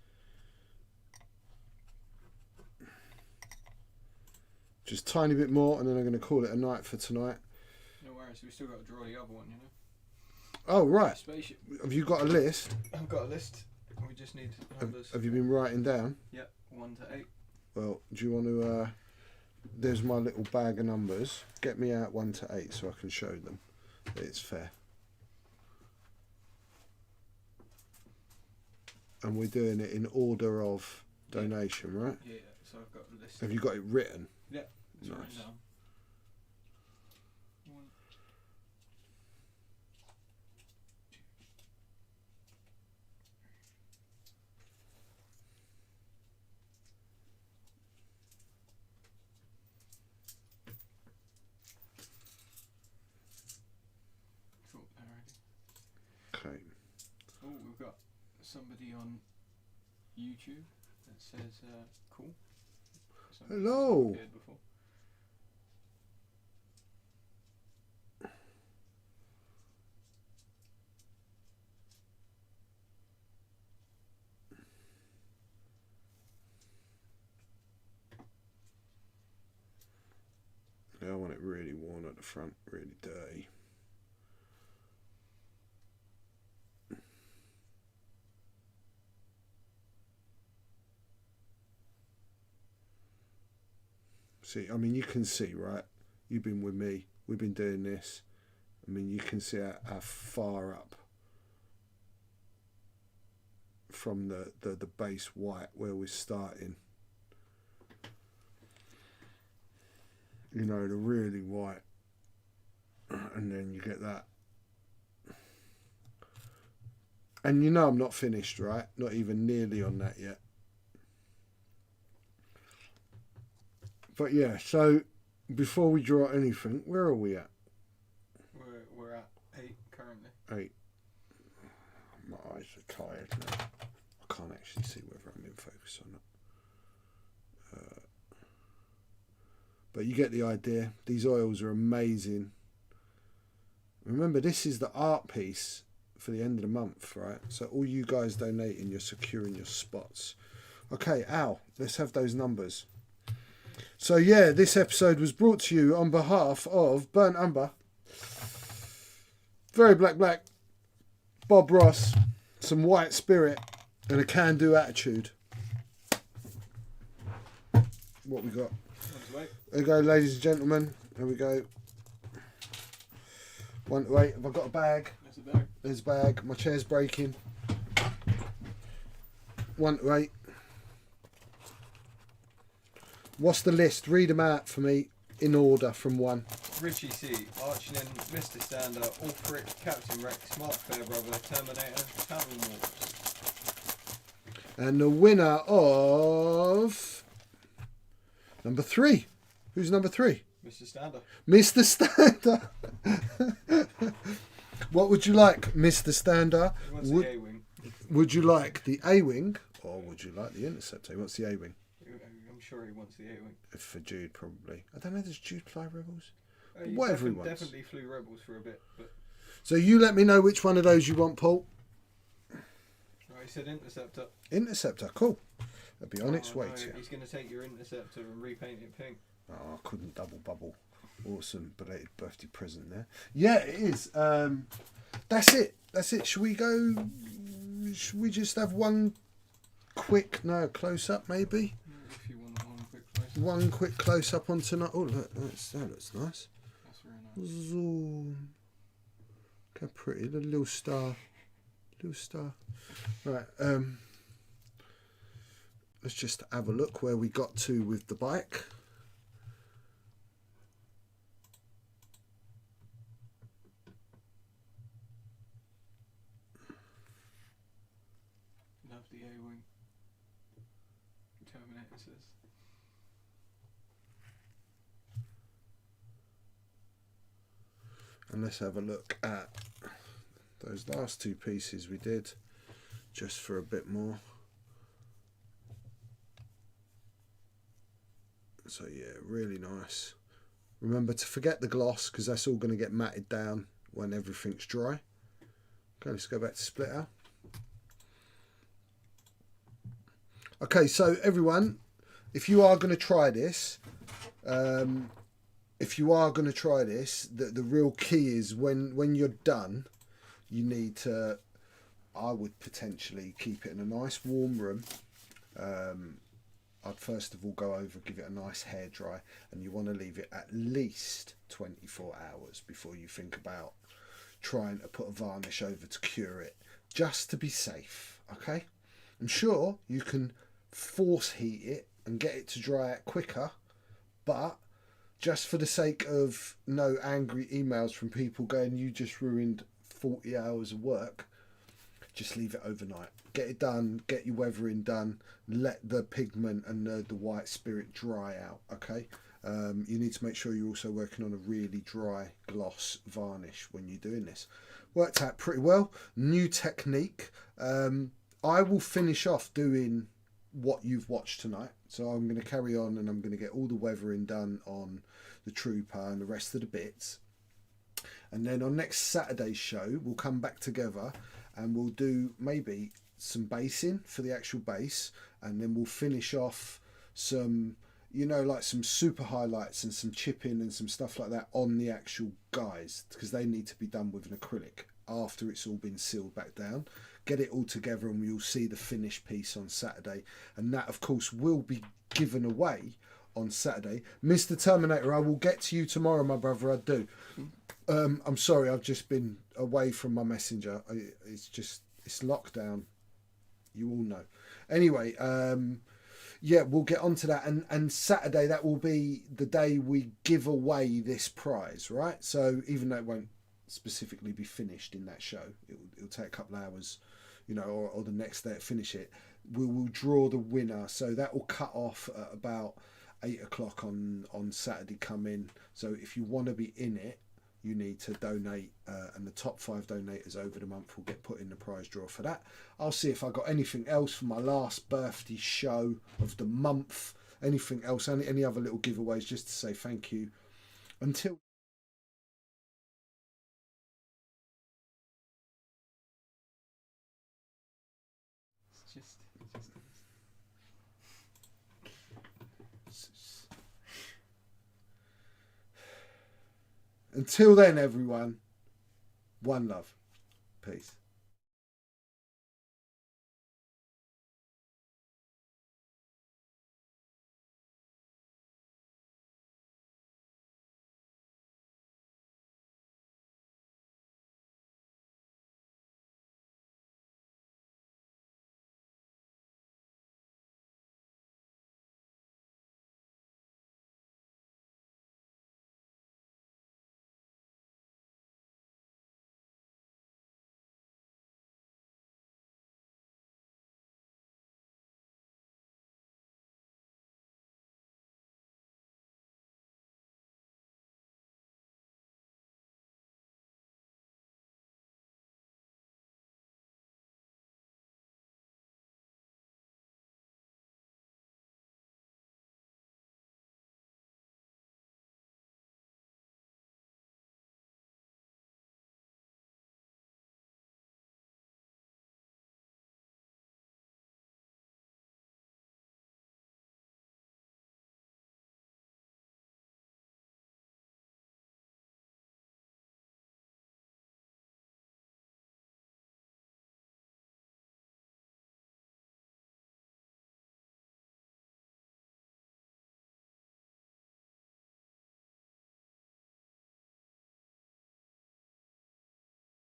Just a tiny bit more, and then I'm going to call it a night for tonight. No worries, we still got to draw the other one, you know. Oh, right. Spaceship. Have you got a list? I've got a list. We just need numbers. Have you been writing down? Yeah, 1 to 8. Well, do you want to... there's my little bag of numbers. Get me out 1 to 8 so I can show them that it's fair. And we're doing it in order of donation, right? Yeah, so I've got a list. Have you got it written? Yeah, it's Nice. written down. 1, 2. Cool, alrighty. Okay. Oh, we've got somebody on YouTube that says, cool. Somebody's Hello. appeared before. Yeah, I want it really worn at the front, really dirty. See, I mean, you can see, right? You've been with me. We've been doing this. I mean, you can see how far up from the base white where we're starting. You know, the really white. And then you get that. And you know I'm not finished, right? Not even nearly on that yet. But yeah, so before we draw anything, where are we at? We're at 8 currently. 8. My eyes are tired now. I can't actually see whether I'm in focus or not. But you get the idea. These oils are amazing. Remember, this is the art piece for the end of the month, right? So all you guys donating, you're securing your spots. Okay, Al, let's have those numbers. So yeah, this episode was brought to you on behalf of Burnt Umber, Very Black, Bob Ross, some White Spirit, and a can-do attitude. What we got? There we go, ladies and gentlemen. There we go. 1 to 8. Have I got a bag? There's a bag. There's a bag. My chair's breaking. 1 to 8. What's the list? Read them out for me in order from 1. Richie C, Archnin, Mr. Stander, Ulfric, Captain Rex, Mark Fairbrother, Terminator, Town Wolves. And the winner of number 3. Who's number 3? Mr. Stander. Mr. Stander. What would you like, Mr. Stander? He wants the A-Wing. Would you like the A-Wing or would you like the Interceptor? He wants the A-Wing. I'm sure he wants the A-Wing. For Jude, probably. I don't know, does Jude fly Rebels? He Whatever he wants. Definitely flew Rebels for a bit. But... So you let me know which one of those you want, Paul. Right, he said Interceptor. Interceptor, cool. It'll be on its way no, to you. He's going to take your Interceptor and repaint it pink. Oh, I couldn't double bubble. Awesome belated birthday present there. Yeah, it is. That's it. Should we go? Should we just have one quick close up maybe? If you want one quick close up. One quick close up on tonight. Oh look, that looks nice. That's very nice. Zoom. Look how pretty, the little star. Right, let's just have a look where we got to with the bike. Love the A-Wing. Terminator says. And let's have a look at those last 2 pieces we did, just for a bit more. So yeah, really nice. Remember to forget the gloss because that's all going to get matted down when everything's dry. Okay, let's go back to splitter. Okay, so everyone, if you are going to try this, the real key is when you're done, you need to, I would potentially keep it in a nice warm room. I'd first of all go over, give it a nice hair dry, and you want to leave it at least 24 hours before you think about trying to put a varnish over to cure it, just to be safe, okay? I'm sure you can force heat it and get it to dry out quicker, but just for the sake of no angry emails from people going, you just ruined 40 hours of work, just leave it overnight. Get it done, get your weathering done, let the pigment and the white spirit dry out, okay? You need to make sure you're also working on a really dry gloss varnish when you're doing this. Worked out pretty well. New technique. I will finish off doing what you've watched tonight. So I'm going to carry on and I'm going to get all the weathering done on the Trooper and the rest of the bits. And then on next Saturday's show, we'll come back together and we'll do maybe some basing for the actual base. And then we'll finish off some, like some super highlights and some chipping and some stuff like that on the actual guys, because they need to be done with an acrylic after it's all been sealed back down. Get it all together and you'll see the finished piece on Saturday. And that, of course, will be given away on Saturday. Mr. Terminator, I will get to you tomorrow, my brother, I do. I'm sorry, I've just been away from my messenger. It's lockdown. You all know. Anyway, yeah, we'll get on to that. And Saturday, that will be the day we give away this prize, right? So even though it won't specifically be finished in that show, it'll take a couple of hours, or the next day to finish it. We will draw the winner. So that will cut off at about 8 o'clock on Saturday come in. So if you want to be in it, you need to donate, and the top 5 donators over the month will get put in the prize draw for that. I'll see if I got anything else for my last birthday show of the month, anything else, any other little giveaways, just to say thank you. Until until then, everyone, one love. Peace.